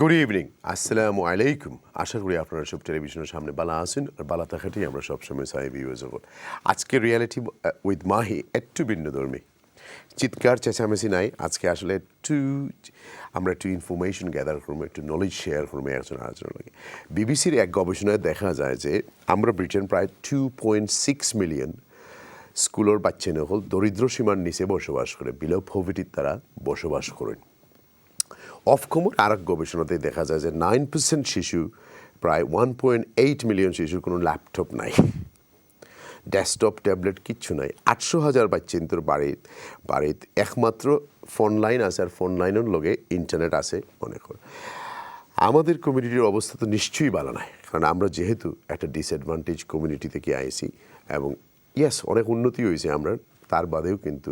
Good evening, আসসালামু আলাইকুম। আশা করি আপনারা সব টেলিভিশনের সামনে বালা আছেন আর বালা থাকাটাই আমরা সবসময় চাই ভিউয়ার্স হবো। আজকে রিয়ালিটি উইথ মাহি একটু ভিন্নধর্মী, চিৎকার চেঁচামেচি নাই। আজকে আসলে আমরা একটু ইনফরমেশন গ্যাদার করবো, একটু নলেজ শেয়ার করবো একজন আরেকজনের লাগে। বিবিসির এক গবেষণায় দেখা যায় যে আমরা ব্রিটেন প্রায় 2.6 মিলিয়ন স্কুলের বাচ্চা নকল দরিদ্র সীমার নিচে বসবাস করে, বিলো পভার্টির তারা বসবাস করেন। অফকমর আর এক গবেষণাতে দেখা যায় যে 9% শিশু, প্রায় 1.8 মিলিয়ন শিশুর কোনো ল্যাপটপ নাই, ডেস্কটপ ট্যাবলেট কিচ্ছু নাই। 800,000 বাচ্চান্তর বাড়িতে একমাত্র ফোন লাইন আছে, আর ফোন লাইনের লগে ইন্টারনেট আছে মনে কর। আমাদের কমিউনিটির অবস্থা তো নিশ্চয়ই ভালো নয়, কারণ আমরা যেহেতু একটা ডিসঅ্যাডভান্টেজ কমিউনিটি থেকে আইছি এবং ইয়েস অনেক উন্নতি হয়েছে আমরা, তার বাদেও কিন্তু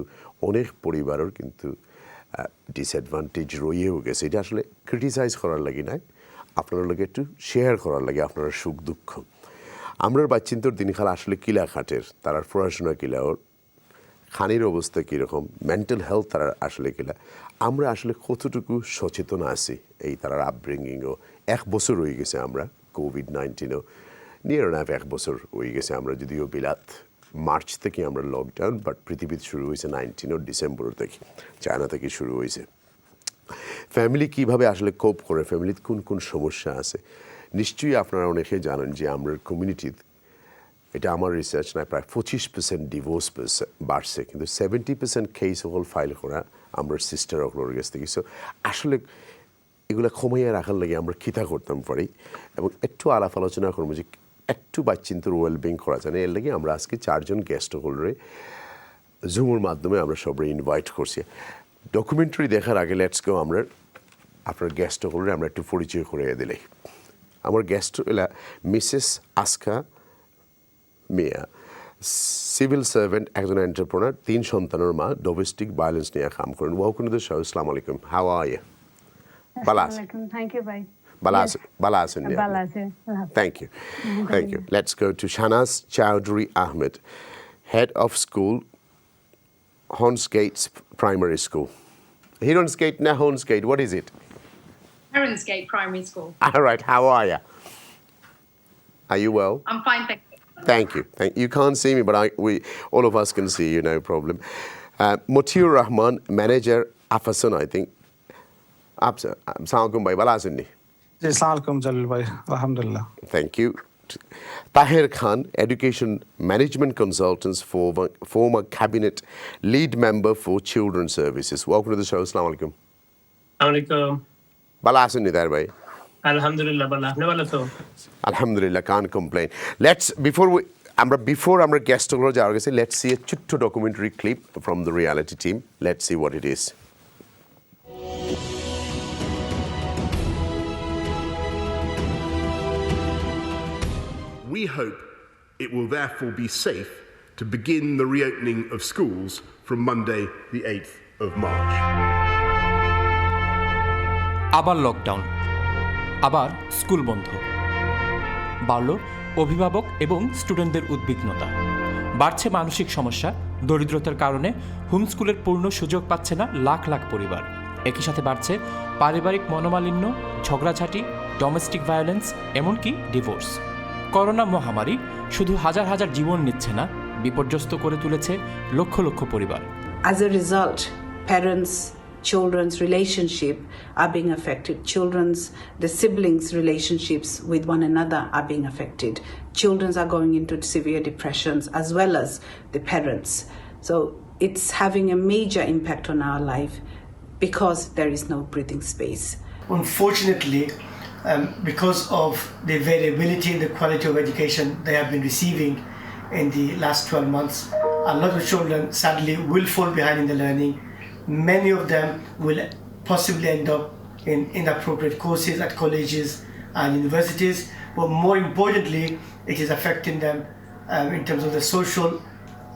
অনেক পরিবারের কিন্তু ডিসঅ্যাডভান্টেজ রয়েও গেছে। এটা আসলে ক্রিটিসাইজ করার লাগে নাই, আপনার লগে একটু শেয়ার করার লাগে আপনার সুখ দুঃখ। আমরা বাচ্চিন্তর দিনখাল আসলে কিলা খাটের, তার পড়াশোনা কিলা, ওর খানির অবস্থা কীরকম, মেন্টাল হেলথ তারা আসলে কিলা, আমরা আসলে কতটুকু সচেতন আছি এই তার আপব্রিঙ্গিংও। 1 বছর হয়ে গেছে আমরা কোভিড-19ও নিয়ার এনাফ 1 বছর হয়ে গেছে আমরা, যদিও বিলাত মার্চ থেকে আমরা লকডাউন, বাট পৃথিবীতে শুরু হয়েছে 19 ডিসেম্বর থেকে, চায়না থেকে শুরু হয়েছে। ফ্যামিলি কীভাবে আসলে কোপ করে, ফ্যামিলিতে কোন কোন সমস্যা আছে নিশ্চয়ই আপনারা অনেকেই জানেন যে আমরা কমিউনিটিতে, এটা আমার রিসার্চ নয়, প্রায় 25% ডিভোর্স বাড়ছে, কিন্তু 70% কেস হল ফাইল করা আমরা সিস্টার অকলোর কাছ থেকে। সো আসলে এগুলো কমাইয়া রাখার লাগে আমরা খিতা করতাম পারি এবং একটু আলাপ আলোচনা করবো যে একটু বাচ্চিন্তর ওয়েলবিং করা যায় না। এর লাগে আমরা আজকে 4 জন গেস্ট হোল্ডারে জুমের মাধ্যমে আমরা সবাই ইনভাইট করছি। ডকুমেন্টারি দেখার আগে লেটস গো আমরা আপনার গেস্ট হোল্ডারে আমরা একটু পরিচয় করে দিলে। আমার গেস্ট হলো Mrs Aska Miah, civil servant, একজন এন্টারপ্রেনার, 3 সন্তানের মা, ডোমেস্টিক ভায়োলেন্স নিয়ে কাম করেন। Welcome to the show. আসসালামু আলাইকুম, how are you? Thank you, bye. Balasan. Thank you. Let's go to Shanaz Chowdhury Ahmed, head of school, Hornsgate Primary School. Hornsgate, no Hornsgate. What is it? Heronsgate Primary School. All right. How are you? Are you well? I'm fine, thank you. Thank you. You can't see me, but we all of us can see you. No problem. Motiur Rahman, manager, Afasan, I think. Assalamualaikum bhai, bala achen ni? Assalamualaikum Jalil bhai, alhamdulillah. Thank you. Tahir Khan, education management consultants, former cabinet lead member for children's services. Welcome to the show. Assalamualaikum. Alaikum. Bala achen ni there bhai? Alhamdulillah bala. Ne bala to? Alhamdulillah, can't complain. Before আমরা guest হলো যাওয়ার কাছে, let's see a ছোট্ট documentary clip from the reality team. Let's see what it is. We hope it will therefore be safe to begin the reopening of schools from Monday, the 8th of March. আবার lockdown, আবার school বন্ধ, বাড়ল অভিভাবক এবং স্টুডেন্টদের উদ্বিগ্নতা, বাড়ছে মানসিক সমস্যা, দরিদ্রতার কারণে হোমস্কুলের পূর্ণ সুযোগ পাচ্ছে না লাখ লাখ পরিবার। একই সাথে বাড়ছে পারিবারিক মনোমালিন্য, ঝগড়াঝাঁটি, ডোমেস্টিক ভায়োলেন্স, এমনকি ডিভোর্স। করোনা মহামারী শুধু হাজার হাজার জীবন নিচ্ছে না, বিপর্যস্ত করে তুলেছে লক্ষ লক্ষ পরিবার। As a result, parents, children's relationship are being affected. The siblings' relationships with one another are being affected. Children are going into severe depressions as well as the parents. So it's having a major impact on our life because there is no breathing space. Unfortunately, because of the variability in the quality of education they have been receiving in the last 12 months, a lot of children sadly will fall behind in the learning. Many of them will possibly end up in inappropriate courses at colleges and universities, but more importantly, it is affecting them in terms of the social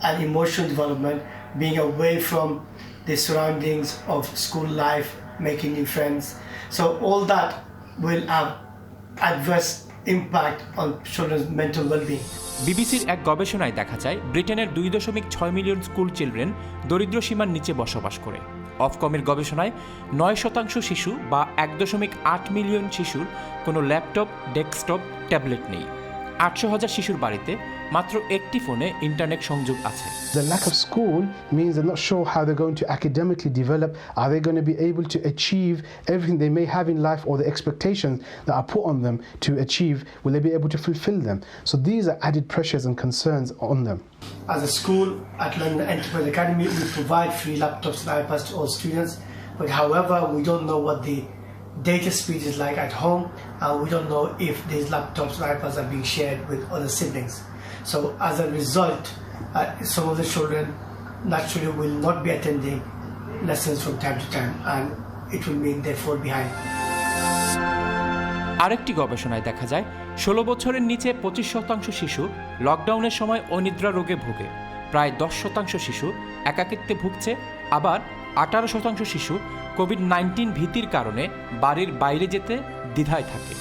and emotional development, being away from the surroundings of school life, making new friends. So all that will have adverse impact on children's mental well-being. বিবিসির এক গবেষণায় দেখা যায় ব্রিটেনের 2.6 million school children দরিদ্র সীমার নিচে বসবাস করে। অফকমের গবেষণায় 9% শিশু বা 1.8 মিলিয়ন শিশুর কোনো ল্যাপটপ, ডেস্কটপ, ট্যাবলেট নেই। 800,000 শিশুর বাড়িতে মাত্র একটি ফোনে ইন্টারনেট সংযোগ আছে। The lack of school means they're not sure how they're going to academically develop. Are they going to be able to achieve everything they may have in life, or the expectations that are put on them to achieve? Will they be able to fulfill them? So these are added pressures and concerns on them. As a school at London Enterprise Academy, we provide free laptops and iPads to all students, but however, we don't know what the data speed is like at home, and we don't know if these laptops and iPads are being shared with other siblings. So as a result, some of the children naturally will not be attending lessons from time to time, and it will mean they fall behind. আরেকটি গবেষণায় দেখা যায় 16 বছরের নিচে 25% শিশু লকডাউনের সময় অনিদ্রা রোগে ভোগে, প্রায় 10% শিশু একাকিত্বে ভুগছে, আবার 18% শিশু কোভিড-19 ভীতির কারণে বাড়ির বাইরে যেতে দ্বিধায় থাকে,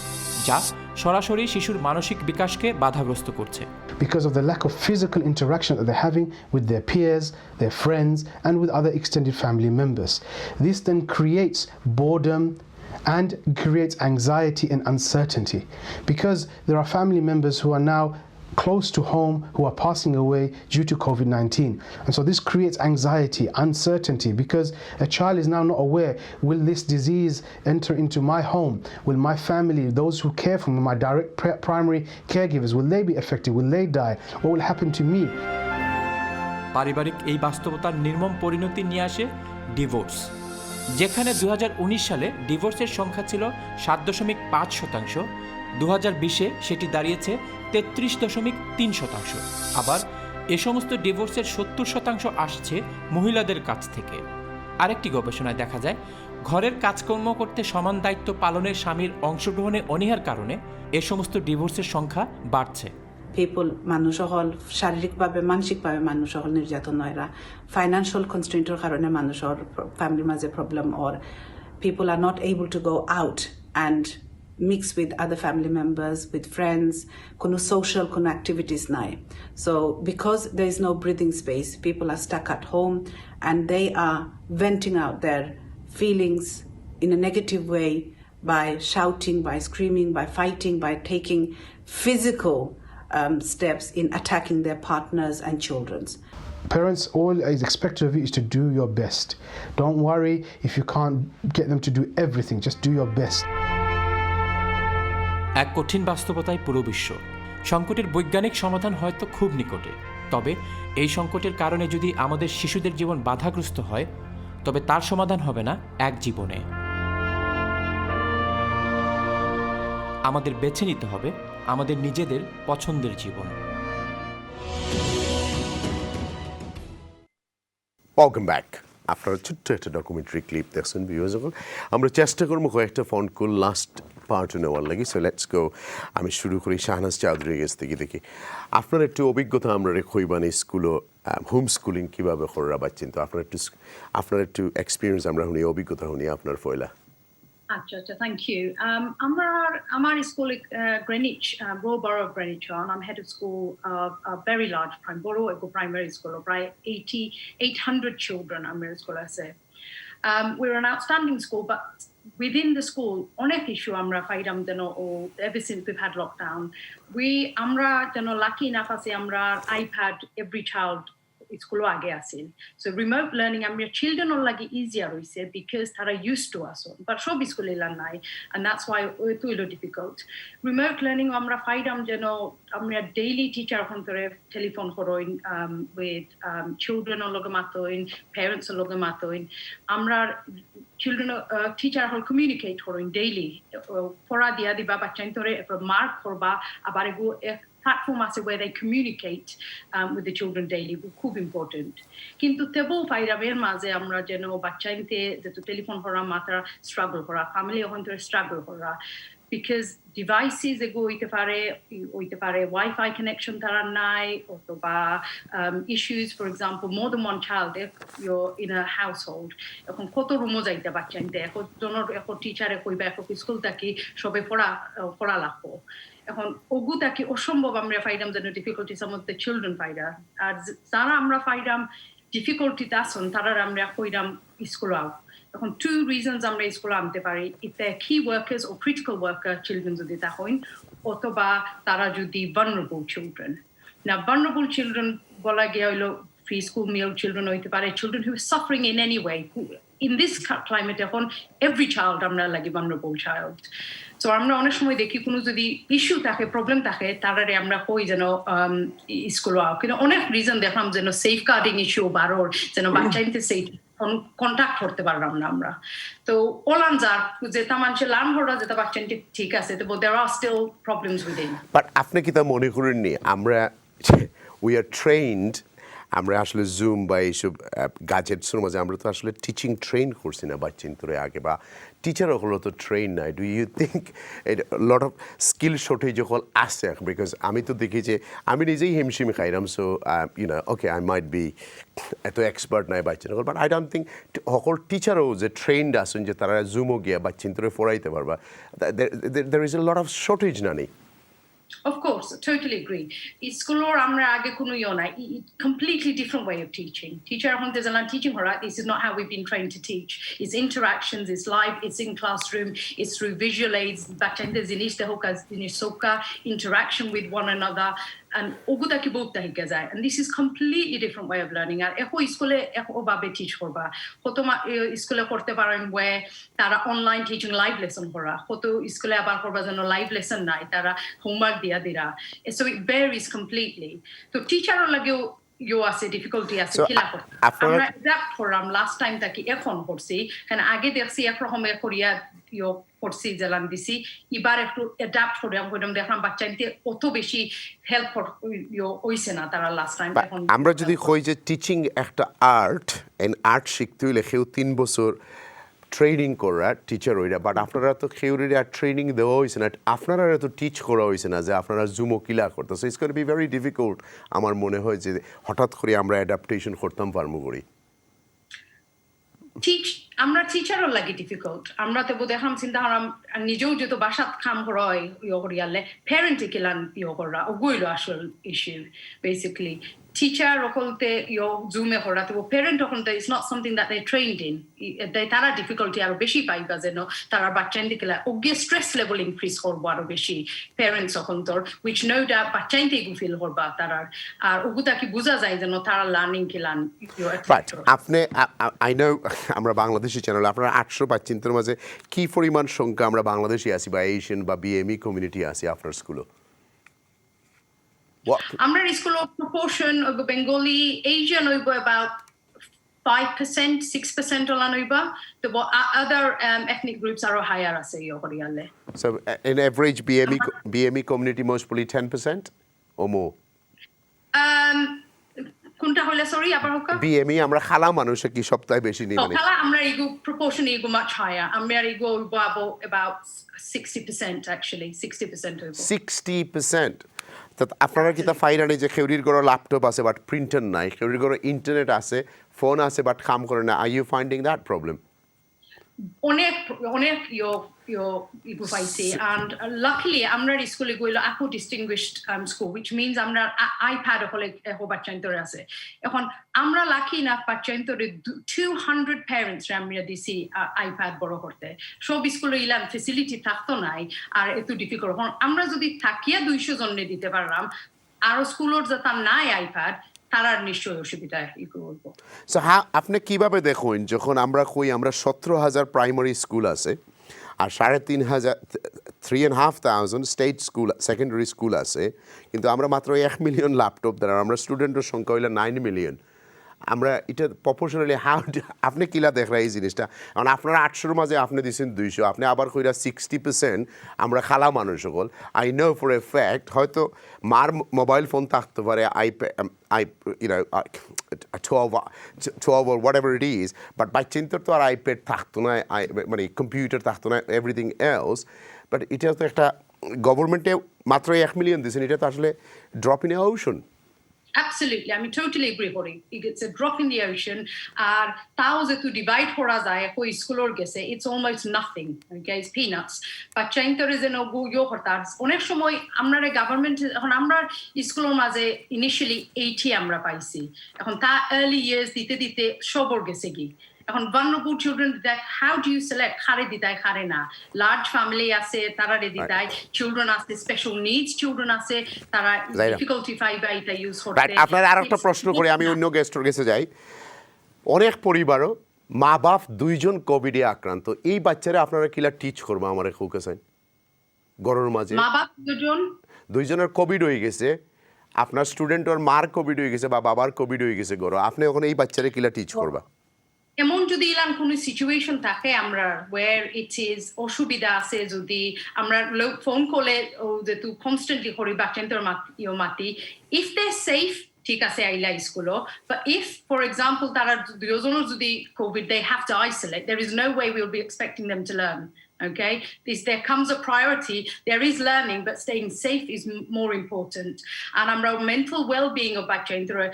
যা সরাসরি শিশুর মানসিক বিকাশকে বাধাগ্রস্ত করছে। Because of the lack of physical interaction that they're having with their peers, their friends, and with other extended family members. This then creates boredom and creates anxiety and uncertainty, because there are family members who are now close to home who are passing away due to COVID-19. And so this creates anxiety, uncertainty, because a child is now not aware, will this disease enter into my home? Will my family, those who care for me, my direct primary caregivers, will they be affected? Will they die? What will happen to me? পারিবারিক এই বাস্তবতার নির্মম পরিণতি নিয়ে আসে divorce, যেখানে 2019 সালে ডিভোর্সের সংখ্যা ছিল 7.5%, 2020-এ সেটি দাঁড়িয়েছে 33.3%। আবার এ সমস্ত ডিভোর্সের 70% আসছে মহিলাদের কাছ থেকে। আরেকটি গবেষণায় দেখা যায় ঘরের কাজকর্ম করতে সমান দায়িত্ব পালনের স্বামীর অংশগ্রহণে অনীহার কারণে এ সমস্ত ডিভোর্সের সংখ্যা বাড়ছে। মানুষ হল শারীরিকভাৱে মানসিকভাৱে মানুষ হল নির্যাতন হয়রা, ফাইনান্সিয়াল কনস্ট্রেন্টের কারণে মানুষের ফ্যামিলির মাঝে problem, or people are not able to go out and mix with other family members, with friends, কোনো social কোনো activities নাই. So because there is no breathing space, people are stuck at home and they are venting out their feelings in a negative way by shouting, by screaming, by fighting, by taking physical steps in attacking their partners and children. Parents, all is expected of you is to do your best. Don't worry if you can't get them to do everything, just do your best. এক কঠিন বাস্তবতায় পুরো বিশ্ব। সংকটের বৈজ্ঞানিক সমাধান হয়তো খুব নিকটে, তবে এই সংকটের কারণে যদি আমাদের শিশুদের জীবন বাধাগ্রস্ত হয়, তবে তার সমাধান হবে না এক জীবনে। আমাদের বেছে নিতে হবে আমাদের নিজেদের পছন্দের জীবন। Welcome back. আপনারা ছোট্ট একটা ডকুমেন্টারি ক্লিপ দেখছেন ভিউয়ার্স। আমরা চেষ্টা করবো কয়েকটা ফোন কল লাস্ট পার্ট নেওয়ার লাগে। So let's go. আমি শুরু করি শাহনাজ চৌধুরীর কাছ থেকে। দেখি আপনার একটু অভিজ্ঞতা আমরা রেখইবানি স্কুলও হোম স্কুলিং কীভাবে করা বাচ্চেন, তো আপনার একটু এক্সপিরিয়েন্স আমরা শুনি, অভিজ্ঞতা শুনি আপনার ফয়লা। আচ্ছা, থ্যাংক ইউ। আমার school গ্রেনিচ, Royal Borough of Greenwich, and I'm head of school of a very large primary school of প্রায় 800 children. আমার স্কুল আছে। We're an outstanding school, but within the school অনেক ইস্যু আমরা পাইলাম যেন, ever since we've had lockdown, আমরা যেন lucky না পাচ্ছি আমরা iPad every child স্কুলও আগে আসেন। সো রিমোট লার্নিং আমরা চিলড্রেনের লাগে ইজিয়ার হয়েছে বিকজ তারা ইউজ টু আসুন, বাট সব স্কুলে নাই, and that's why it will difficult. Remote learning আমরা পাইলাম যেন আমরা ডেইলি টিচার এখন ধরে টেলিফোন করইন উইথ চিলড্রেনের লগে মাতইন, প্যারেন্টসের লগে মাতইন, আমরা চিলড্রেন টিচার হল কমিউনিকেট করইন ডেইলি, পড়া দিয়া দিবা বাচ্চাইন ধরে মার্ক করবা, আবার এগো platform আছে where they communicate with the children daily, খুব ইম্পর্টেন্ট। কিন্তু তেবও পাইরামের মাঝে আমরা যেন বাচ্চাইনতে যেহেতু টেলিফোন করা মাত্রা স্ট্রাগল করা, ফ্যামিলি ওখান থেকে স্ট্রাগল করা, বিকজ ডিভাইসেস এগো হইতে পারে ওয়াইফাই কানেকশন তারা নাই, অথবা issues for example more than one child in a house hold, এখন কত রুমও যাইতে বাচ্চাইনতে, এখন টিচারে কইবা এখন স্কুল থাকি সবে পড়া লাগবো, এখন ওগুতাকে অসম্ভব আমরা পাইলাম যেন difficulty some of the children পাইরা। আর যারা আমরা পাইলাম ডিফিকাল্টিতে আসুন তারা আমরা কইরাম স্কুল আও এখন 2 reasons আমরা স্কুল আনতে পারি if they're key workers or critical worker children যদি তা হইন অথবা তারা যদি vulnerable children. Now vulnerable children বলা গিয়া হইলো free school meal children হইতে পারে children who are suffering in any way. In this climate এখন every child আমরা লাগে vulnerable child. So আমরা অনেক সময় দেখি কোনো যদি ইস্যু থাকে প্রবলেম থাকে তারারে আমরা কই যেন স্কুল আও কিন্তু অনেক রিজন দেখলাম যেন সেফ গার্ডিং ইস্যু বারোর যেন বাচ্চাইতে সেই কন্ট্যাক্ট করতে পারলাম না আমরা তো ওলান যার যেটা মানুষ লার্ন হরা যেটা বাচ্চাইতে ঠিক আছে তো there are still problems within. But আপনি কি তা মনে করেন নি আমরা we are trained আমরা আসলে জুম বা এইসব গ্যাজেটসের মাঝে আমরা তো আসলে টিচিং ট্রেন করছি না বাচ্চান্তরে আগে বা টিচারও হলো তো ট্রেন নাই do you think lot of skill shortage যখন আসছে বিকজ আমি তো দেখি যে আমি নিজেই হিমশিম খাইলাম so okay I might be এত এক্সপার্ট নাই বাচ্চারা বাট আই ডোন্ট থিঙ্ক সকল টিচারও যে ট্রেন্ড আসুন যে তারা জুমও গিয়া বাচ্চান্তরে পড়াইতে পারবা there is a lot of shortage না নেই. Of course, I totally agree. School or amra age kuno yona, completely different way of teaching. Teacher এখন there's a teaching her this is not how we've been trained to teach. It's interactions, it's live, it's in classroom, it's through visual aids, backend zinish the hokas soka interaction with one another. And oguta ki bokta hike jay and this is completely different way of learning আর এখো স্কুলে এখো ভাবে teach করবা কত স্কুলে করতে পারেন where তারা online teaching live lesson করা কত স্কুলে আবার করবা যেন লাইভ লেসন নাই তারা হোমওয়ার্ক দিয়া দিরা so it varies completely তো টিচারও লাগেও ইউ আছে ডিফিকাল্টি আছে কিলা করতে আমরা অ্যাডাপ্ট করলাম লাস্ট টাইম তাকি এখন করছি কারণ আগে দেখছি একরকমের করিয়া ইউ করছি জেলান দিছি এবার একটু অ্যাডাপ্ট করে আমরা দেখলাম বাচ্চাইতে অত বেশি হেল্প হইছে না তারা লাস্ট টাইম এখন আমরা যদি কই যে টিচিং একটা আর্ট এন্ড আর্ট শিখতে হইলে কেউ 3 বছর ট্রেনিং করা টিচার হইরা বাট আপনারা তো কেউরে আর ট্রেনিং দেওয়া হয়েছে না আপনারা তো টিচ করা হয়েছে না যে আপনারা জুমো কিলা করতেছে it's gonna be very difficult আমার মনে হয় যে হঠাৎ করে আমরা অ্যাডাপ্টেশন করতাম পারমু করি টিচ আমরা টিচারও লাগে ডিফিকাল্ট আমরা তো দেখলাম চিন্তা করলাম নিজেও যেহেতু বাসাত কাম হয় ইয়ে করিয়ালে প্যারেন্টে কিলান ইয়ে করা ওগুলো আসল issue basically teacher okolte yo zoom e hora to parent okolte is not something that they trained in they tara difficulty aro beshi paiba jeno tara bachcha indikela oge stress level increase horbo aro beshi parents okontor which no doubt bachcha indike feel horba tarar ar oguta ki buza jay jeno tara learning kilan right apne I know আমরা Bangladeshi channel আপনারা 800 বাচ্চাদের মাঝে কি পরিমাণ সংখ্যা আমরা বাংলাদেশি আছি বা এশিয়ান বা বিএমই কমিউনিটি আছি আপনার স্কুলে Amra school of proportion of Bengali Asian over about 5%, 6% olanoiba. The other ethnic groups are higher as a yoriale. So in average BME community mostly 10% or more? Kunta hole sorry abar hoka? BME আমরা খালা মানুষ কি সবটাই বেশি নেই মানে খালা আমরা ego proportion ego much higher. Amra ego about 60% actually, 60% over. 60%. that আপনারা কি তা ফাইনালি যে খেউরির গড় ল্যাপটপ আছে বাট প্রিন্টার নাই খেউরির গড় ইন্টারনেট আছে ফোন আছে বাট কাম করে না are you finding that problem অনেক ইগো পাইছি and luckily আমরা স্কুলে গইলো আকু distinguished school which means আমরা iPad হলে বাচ্চান্তরে আছে এখন আমরা লাকি না বাচ্চান্তরে 200 parents আমরা দিছি iPad বড় করতে সব স্কুলে ইলাম ফ্যাসিলিটি থাকতো নাই আর এত ডিফিকাল্ট আমরা যদি থাকিয়া 200 জননে দিতে পারলাম আর স্কুলের যেটা নাই iPad তারার নিশ্চয়ই অসুবিধা বলবো সো হ্যাঁ আপনি কিভাবে দেখুন যখন আমরা কই আমরা 17,000 প্রাইমারি স্কুল আছে আর 3,500 স্টেট স্কুল সেকেন্ডারি স্কুল আছে কিন্তু আমরা মাত্র 1 মিলিয়ন ল্যাপটপ দ্বারা আমরা স্টুডেন্টের সংখ্যা হইলে 9 মিলিয়ন আমরা এটা প্রপোর্শনালি হাউ আপনি কিলা দেখ এই জিনিসটা কারণ আপনারা 800-এর মাঝে আপনি দিচ্ছেন 200 আপনি আবার কইরা 60% আমরা খালা মানুষ সকল I know for a fact হয়তো মার মোবাইল ফোন থাকতে পারে iPad 12 or whatever it is but বাচ্চাদের তো আর iPad থাকতো না মানে কম্পিউটার থাকতো না এভরিথিং এলস বাট এটা তো একটা গভর্নমেন্টে মাত্র 1 মিলিয়ন দিয়েছেন এটা তো আসলে drop in a ocean Absolutely, I mean, totally agree করি. It's a drop in the ocean. আর তাও যে to divide করা যায় একই স্কুলের গেছে, it's almost nothing. Okay, it's peanuts. বাচ্চা ইন্তরে যেন ইয়ে করতার অনেক সময় আমরা গভর্নমেন্ট এখন আমরা স্কুলের মাঝে ইনিশিয়ালি 80 আমরা পাইছি। এখন তা early years দিতে দিতে সবর গেছে কি। এখন vulnerable children that how do you select খারে দিতাই খারে না large family আছে তারা দিতাই children আছে special needs children আছে তারা difficulty পাইবা এটা ইউজ করতে রাইট আপনার আরেকটা প্রশ্ন করে আমি অন্য গেস্টের কাছে যাই অনেক পরিবারও মা বাপ দুইজন কোভিডে আক্রান্ত এই বাচ্চারা আপনারা কিলা টিচ করবা আমারে খুকেছেন গরুর মাঝে মা বাপ দুইজনের কোভিড হয়ে গেছে আপনার স্টুডেন্টর মার কোভিড হয়ে গেছে বা বাবার কোভিড হয়ে গেছে গরু আপনি এখন এই বাচ্চারা কিলা টিচ করবা এমন যদি ইলান কোন সিচুয়েশন থাকে আমরা where it is অসুবিধা আছে যদি আমরা ফোন কলে যে তুই কনস্ট্যান্টলি করি বাচ্চাদের মাতি if they safe ঠিক আছে আইলা school but if for example তারা দুজনের যদি covid they have to isolate there is no way we will be expecting them to learn okay there comes a priority there is learning but staying safe is more important and amra mental well-being of bachchandra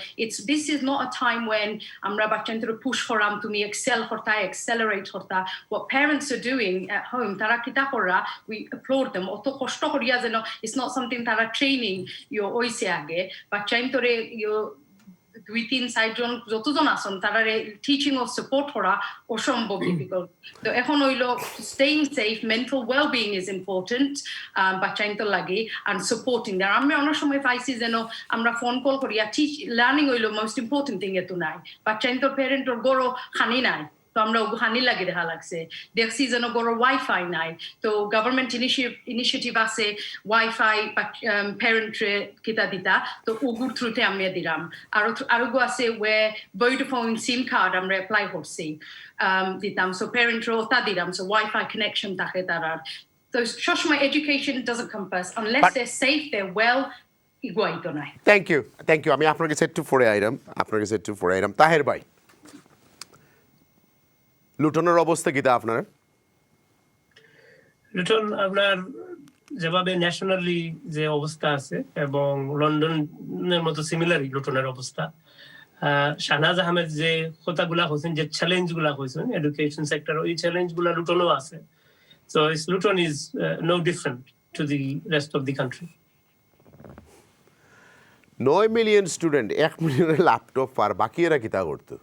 this is not a time when amra bachchandra push koram tumi excel horta accelerate horta what parents are doing at home tara kita kora we applaud them oto koshto koriya jeno it's not something tara training yo oise age bachchandra yo 2-3 জন যতজন আছেন তারা teaching ও support করা অসম্ভব difficult তো এখন হইলো staying safe mental wellbeing is important বাচ্চাইন্তর লাগে and supporting them আমরা অনেক সময় পাইছি যেন আমরা ফোন কল করি টিচ লার্নিং হইলো মোস্ট ইম্পর্টেন্ট থিং এত নাই বাচ্চাইন্তর প্যারেন্ট ওর গরো খানি নাই তো আমরা হানি লাগে দেখা লাগছে দেখছি যেন বড় ওয়াইফাই নাই তো গভর্নমেন্ট ইনিশিয়েটিভ আছে ওয়াইফাই প্যারেন্টরে কিতা দিতা তো ওগুর থ্রুতে আমি দিলাম আরো আছে ওয়ে ভোডাফোন সিম কার্ড আমরা অ্যাপ্লাই করছি দিতাম সো প্যারেন্টরে ওটা দিলাম সো ওয়াইফাই কানেকশন থাকে তারার তো সবসময় education doesn't come first unless they are safe they are well ইগুয়াইতো নাই থ্যাংক ইউ আমি আপনার কাছে একটু ফরে আইরাম তাহের ভাই লুটনের অবস্থা কিতা আপনার লুটন আপনার যেভাবে ন্যাশনালি যে অবস্থা আছে এবং লন্ডনের মতো সিমিলারই লুটনের অবস্থা শাহনাজ আহমেদ যে কথাগুলা হয়েছেন যে চ্যালেঞ্জগুলা হয়েছেন এডুকেশন সেক্টর ওই চ্যালেঞ্জগুলা লুটনও আছে so Luton is no different to the rest of the country 9 million student 1 মিলিয়নের ল্যাপটপ পার বাকি এরা কিতা করতো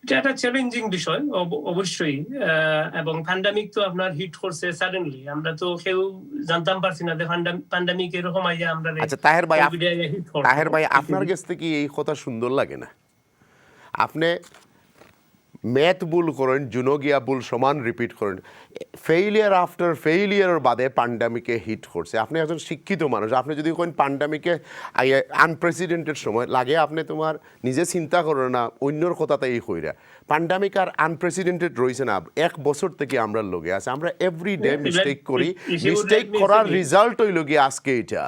এটা একটা চ্যালেঞ্জিং বিষয় অবশ্যই এবং প্যান্ডামিক তো আপনার হিট করছে সাডেনলি আমরা তো কেউ জানতাম পারছি না যে প্যান্ডামিক এরকম আইয়া আমরা আচ্ছা তাহের ভাই আপনার কাছ থেকে এই কথা সুন্দর লাগে না আপনি ম্যাথ ভুল করেন জুনগিয়া ভুল সমান রিপিট করেন ফেইলিয়ার আফটার ফেইলিয়ারের বাদে প্যান্ডামিকে হিট করছে আপনি একজন শিক্ষিত মানুষ আপনি যদি কোন প্যান্ডামিকে আনপ্রেসিডেন্টেড সময় লাগে আপনি তোমার নিজে চিন্তা করো না অন্যর কথাতেই কইরা প্যান্ডামিক আর আনপ্রেসিডেন্টেড রয়েছে না 1 বছর থেকে আমরা লগে আছে আমরা এভরিডে মিস্টেক করি মিস্টেক করার রেজাল্ট হইল গিয়ে আজকে এটা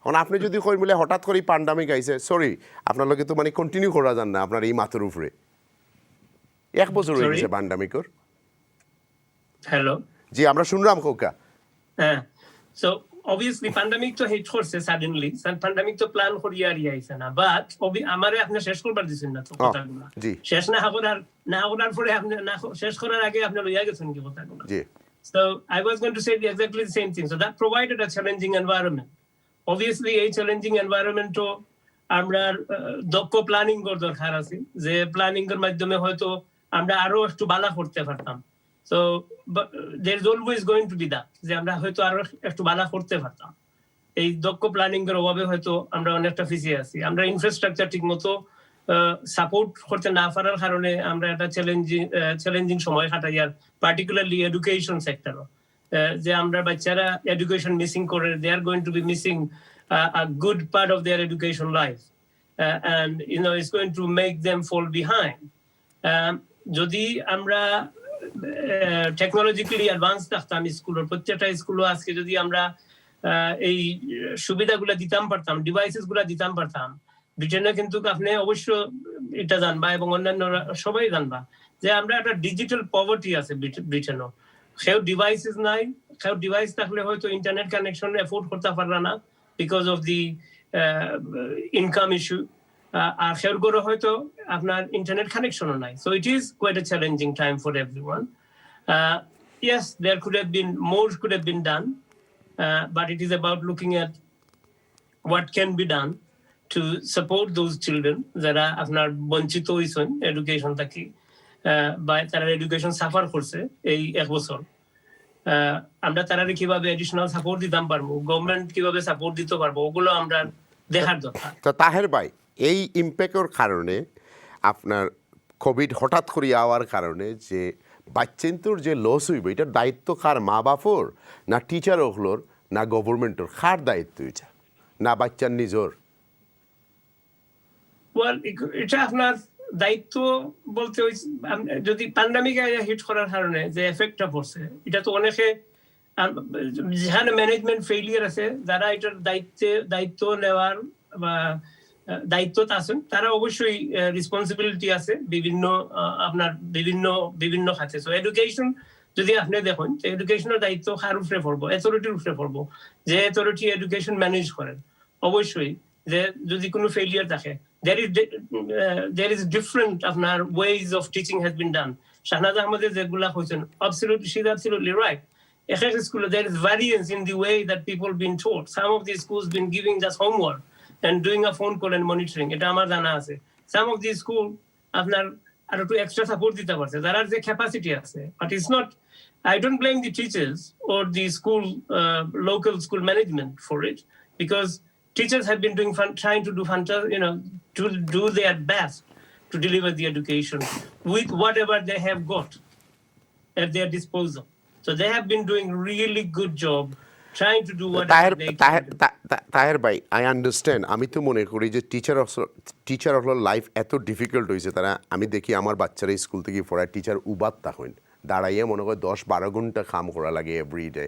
এখন আপনি যদি কই বলে হঠাৎ করে প্যান্ডামিক আইছে সরি আপনার লগে তো মানে কন্টিনিউ করা যান না আপনার এই মাথার উপরে 1 বছর হয়ে গেছে প্যান্ডামিকর হ্যালো জি আমরা শুনলাম কোকা হ্যাঁ সো obviously pandemic তো হিট করছে সাডেনলি প্যান্ডামিক তো প্ল্যান করিয়া আইছে না বাট আমারে আপনি শেষ করবার দিছেন না তো কথাগুলো শেষ না হওয়ার পরে আপনি না শেষ করার আগে আপনি লইয়া গেছেন কি কথাগুলো জি so I was going to say exactly the same thing so that provided a challenging environment obviously a challenging environment তো আমরা দক্ষ প্ল্যানিং করার দরকার আছে যে প্ল্যানিং এর মাধ্যমে হয়তো আমরা আরো একটু ভালো করতে পারতাম so but there is always going to be that যে আমরা হয়তো আরো একটু ভালো করতে পারতাম এই দক্ষ প্ল্যানিং এর অভাবে হয়তো আমরা অনেকটা পিছিয়ে আছি আমরা ইনফ্রাস্ট্রাকচার ঠিকমতো সাপোর্ট করতে না পারার কারণে আমরা একটা চ্যালেঞ্জিং সময় কাটাই আর পার্টিকুলারলি এডুকেশন সেক্টর যে আমরা বাচ্চারা এডুকেশন মিসিং করে they are going to be missing a good part of their education life and you know it's going to make them fall behind যদি আমরা টেকনোলজিক্যালি অ্যাডভান্স থাকতাম স্কুলের প্রত্যেকটা স্কুলও আজকে যদি আমরা এই সুবিধাগুলো দিতাম পারতাম ডিভাইসেস গুলা দিতাম পারতাম ব্রিটেনে কিন্তু আপনি অবশ্য এটা জানবা এবং অন্যান্য সবাই জানবা যে আমরা একটা ডিজিটাল পভার্টি আছে ব্রিটেনও কেউ ডিভাইসেস নাই কেউ ডিভাইস থাকলে হয়তো ইন্টারনেট কানেকশন এফোর্ড করতে পারলা না because of the income issue. আর খেয়াল করে হয়তো আপনার ইন্টারনেট কানেকশনও নাই, so it is quite a challenging time for everyone. Yes, there could have been more could have been done, but it is about looking at what can be done to support those children যারা আপনার বঞ্চিত হয়েছেন education থেকে, বা তারা education suffer করছে এই এক বছর। আমরা তারা কিভাবে এডিশনাল সাপোর্ট দিতাম পারবো, গভর্নমেন্ট কিভাবে সাপোর্ট দিতে পারবো, ওগুলো আমরা দেখার দরকার। তো তাহের ভাই, এই ইম্প্যাক্টের কারণে আপনার কোভিড হঠাৎ করে আওয়ার কারণে যে বাচ্চান্তর যে লস হইব, এটার দায়িত্ব কার? মা বাপর না টিচার হলোর না গভর্নমেন্টের? কার দায়িত্ব এটা? না বাচ্চার নিজের? ওয়েল, এটা আপনার দায়িত্ব বলতে যদি প্যান্ডামিক হিট করার কারণে যে এফেক্টটা পড়ছে, এটা তো অনেকে যেখানে ম্যানেজমেন্ট ফেইলিয়ার আছে, যারা এটার দায়িত্ব নেওয়ার বা দায়িত্ব আছেন, তারা অবশ্যই রেসপন্সিবিলিটি আছে বিভিন্ন খাতে। সো এডুকেশন যদি আপনি দেখেন, এডুকেশনের দায়িত্ব কার উপরে পড়বো? অথরিটির উপরে পড়বো, যে অথরিটি এডুকেশন ম্যানেজ করেন। অবশ্যই যে যদি কোনো ফেইলিয়ার থাকে, there is different আপনার ways of teaching has been done. Shahnaz আহমেদের যেগুলা হয়েছেন, she's absolutely right. এক স্কুলে there is variance in the way that people been taught. Some of these schools been giving just homework and doing a phone call and monitoring. এটা আমার জানা আছে। Some of these schools আপনার আর একটু extra support দিতে পারছে, যারা যে ক্যাপাসিটি আছে। But it's not, I don't blame the teachers or the school local school management for it, because teachers have been trying to do to do their best to deliver the education with whatever they have got at their disposal. So they have been doing really good job trying to do whatever they can. Taher ভাই, I understand. আমি তো মনে করি যে teacher হলো life এত difficult হয়েছে, তারা আমি দেখি আমার বাচ্চারা স্কুল থেকে পড়ায় টিচার উবাদ তখন দাঁড়াইয়ে মনে করে 10-12 ঘন্টা কাম করা লাগে এভরিডে।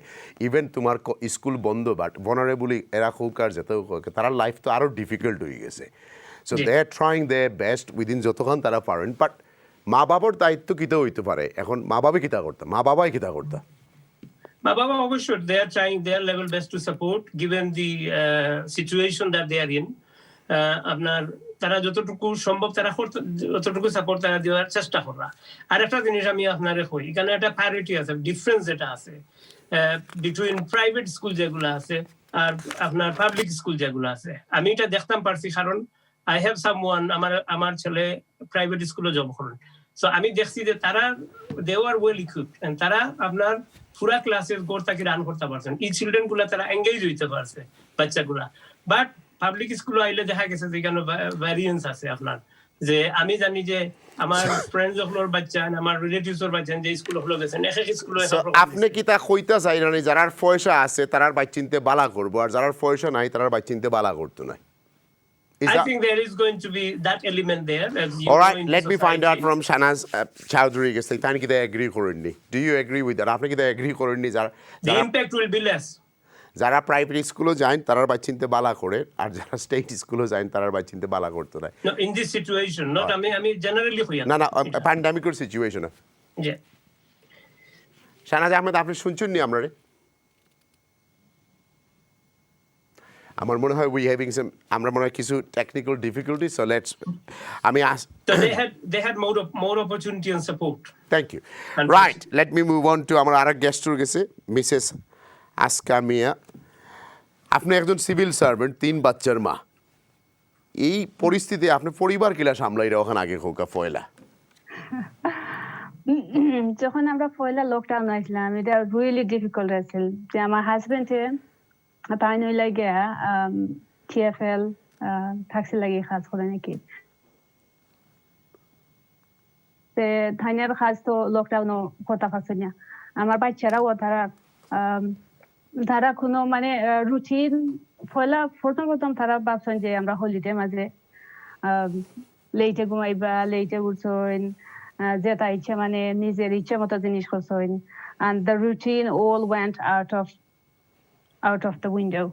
ইভেন তোমার স্কুল বন্ধ, বাট ভনারেবলি এরা হোক আর যেতেও হোক, তারা লাইফ তো আরও ডিফিকাল্ট হয়ে গেছে। So they are trying they best within যতক্ষণ তারা পারেন। বাট মা বাবার দায়িত্ব কিতা হইতে পারে? এখন মা বাবা কিতা করতাম, বাবাই কিতা করতাম? Baba, অবশ্যই they are trying their level best to support given the situation that they are in. আপনার তারা যতটুকু সম্ভব তারা যতটুকু সাপোর্ট তারা দেওয়ার চেষ্টা করা। আর একটা জিনিস আমি আপনারে কই, এখানে একটা প্যারিটি আছে, ডিফারেন্স যেটা আছে বিটুইন প্রাইভেট স্কুল যেগুলো আছে আর আপনার পাবলিক স্কুল যেগুলো আছে। আমি এটা দেখতাম পারছি, কারণ আই হ্যাভ সামওয়ান, আমার ছেলে প্রাইভেট স্কুলে জব করেন। সো আমি দেখছি যে তারা দে আর ওয়েল ইকুইপড, এন্ড তারা আপনার পুরা ক্লাসের গোড়টাকে রান করতে পারছেন। এই চিলড্রেন গুলা তারা এঙ্গেজ হইতে পারছে, বাচ্চাগুলা। বাট পাবলিক স্কুলে আইলে দেখা গেছে যে এখানে ভ্যারিয়েন্স আছে আপনার। যে আমি জানি যে আমার ফ্রেন্ডস গুলোর বাচ্চা, আমার রিলেটিভস এর বাচ্চা যে স্কুলে হলো গেছেন, এক এক স্কুলে। আপনি কি তা কইতা চাই না যারার পয়সা আছে তারার বাচ্চিনতে বালা করবো, আর যারার পয়সা নাই তারার বাচ্চিনতে বালা করতো না? I think there is going to be that element there. All right, let me find out from Shanaz Chowdhury. Thank you. They agree currently. Do you agree with that? After they agree currently, the impact will be less. যারা private স্কুলে যায় তারার বাচ্চিনতে বালা করে, আর যারা state স্কুলে যায় তারার বাচ্চিনতে বালা করতে নাই। No, in this situation, not আমি generally হই না প্যান্ডেমিকের সিচুয়েশনে। Yeah. শাহনাজ আহমেদ, আপনি শুনছেন নি আমরা? আমার মনে হয় আমরা মনে হয় কিছু টেকনিক্যাল ডিফিকাল্টি, সো লেটস আমি So they had more opportunity and support. Thank you. Right, let me move on to আমার আরেক গেস্টর গেছে, মিসেস আসকা মিয়া। আপনি একজন সিভিল সার্ভেন্ট, 3 বাচ্চার মা। এই পরিস্থিতি আপনি পরিবার কিলা সামলাইরা ওখানে আগে হোকা ফয়লা? যখন আমরা পয়লা লকডাউন আসলাম, এটা রিয়েলি ডিফিকাল্ট আছিল। যে আমার হাজবেন্ডে তাই নই লাগে TFL থাকছে লাগে কাজ করে নাকি, ধানের কাজ তো লকডাউনও কথা পাচ্ছে না। আমার বাচ্চারাও তারা কোনো মানে রুটিন পয়লা প্রথম তারা ভাবছেন যে আমরা হলিডে মাঝে লেটে ঘুমাইবা, লেটে উঠছেন, যেটা ইচ্ছা মানে নিজের ইচ্ছা মতো জিনিস করছেন, and the routine all went out of the window.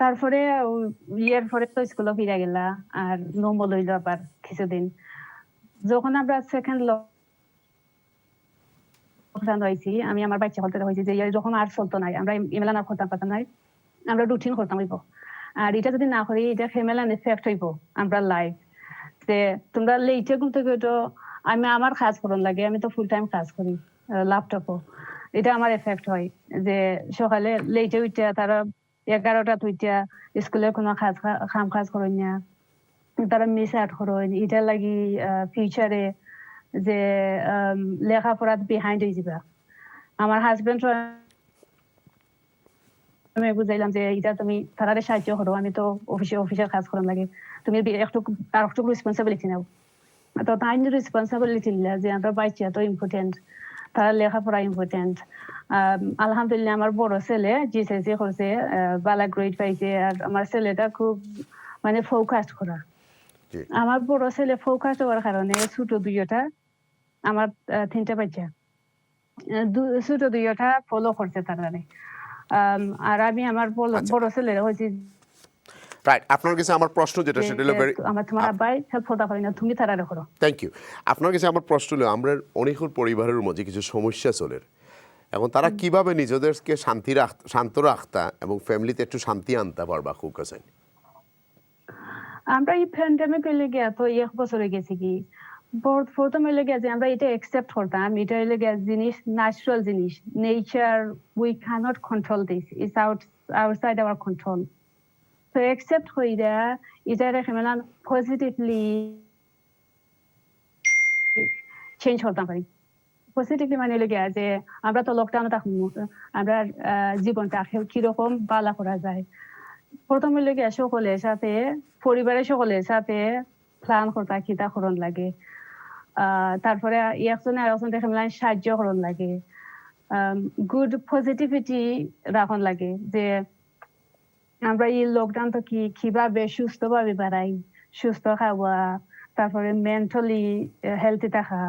তারপরে ইয়ের পরে তো স্কুলে ফিরে গেলা, আর নর্মাল হইলো আবার কিছুদিন। যখন আমরা সেকেন্ড লকডাউন হয়েছি, আমি আমার বাচ্চা বলতে হয়েছি যে যখন আর চলতো নাই, আমরা ইমেলা না করতাম পারতাম নাই, আমরা রুটিন করতাম হইব আর এটা যদি না করি এটা ফ্যামিলি এফেক্ট হইব আমরা লাইফ যে তোমরা লেটে ঘুম থেকে তো আমি আমার কাজ করুন লাগে আমি তো ফুল টাইম কাজ করি ল্যাপটপও এটা আমার এফেক্ট হয় যে সকালে লেটে উঠে তারা 11টা উঠে স্কুলে কোনো কাম কাজ করেন না তারা মিস আউট করেন এটা লাগি ফিউচারে যে লেখাপড়াত বিহাইন্ড হয়ে যাবে আমার হাজবেন্ড আমি বুঝাইলাম যে এটা তুমি তারারে সাহায্য করো আমি তো অফিসের কাজ করার লাগে তুমি একটু রেসপন্সিবিলিটি নাও তো তাই রেসপন্সিবিলিটি নিলে যে আমরা বাচ্চা তো ইম্পর্টেন্ট তার লেখাপড়া ইম্পর্টেন্ট আলহামদুলিল্লাহ আমার বড় ছেলে জিসিসি করছে বালা গ্রেড পাইছে আর আমার ছেলেটা খুব মানে ফোকাস করা আমার বড় ছেলে ফোকাস হওয়ার কারণে ছোট দুইটা আমার 3টা বাচ্চা ছোট দুইটা ফলো করছে তারা আর আমি আমার বড় ছেলেরা হয়েছে রাইট আপনার কাছে আমার প্রশ্ন যেটা সেটা হলো আমার তোমার আব্বাই হেল্প করতে পারি না তুমি তারা করো থ্যাংক ইউ আপনার কাছে আমার প্রশ্ন হলো আমরা অনেক পরিবারের মধ্যে কিছু সমস্যা চলে এখন তারা কিভাবে নিজেদেরকে শান্ত রাখতা এবং ফ্যামিলিতে একটু শান্তি আনতে পারবা খুব কাছে আমরা এই প্যান্ডেমিক লেগে তো 1 বছর হয়ে গেছে কি প্রথমে লেগে যে আমরা এটা অ্যাকসেপ্ট করতাম এটা লেগে জিনিস ন্যাচারাল জিনিস nature we cannot control this it's outside our control তো অ্যাকসেপ্ট হইরা এটা রেখে মেলান পজিটিভলি চেঞ্জ করতাম পারি পজিটিভলি মানে লেগে যে আমরা তো লকডাউনে থাকবো আমরা জীবনটা কিরকম বালা করা যায় প্রথমে লেগে সকলের সাথে পরিবারের সকলের সাথে প্ল্যান করতে কিতা করণ লাগে তারপরে একজনে আরেকজন দেখে মেলান সাহায্য করণ লাগে গুড পজিটিভিটি রাখন লাগে যে আমরা এই লকডাউন তো কিভাবে সুস্থভাবে বাড়াই সুস্থ খাওয়া তারপরে মেন্টালি হেলথি থাকা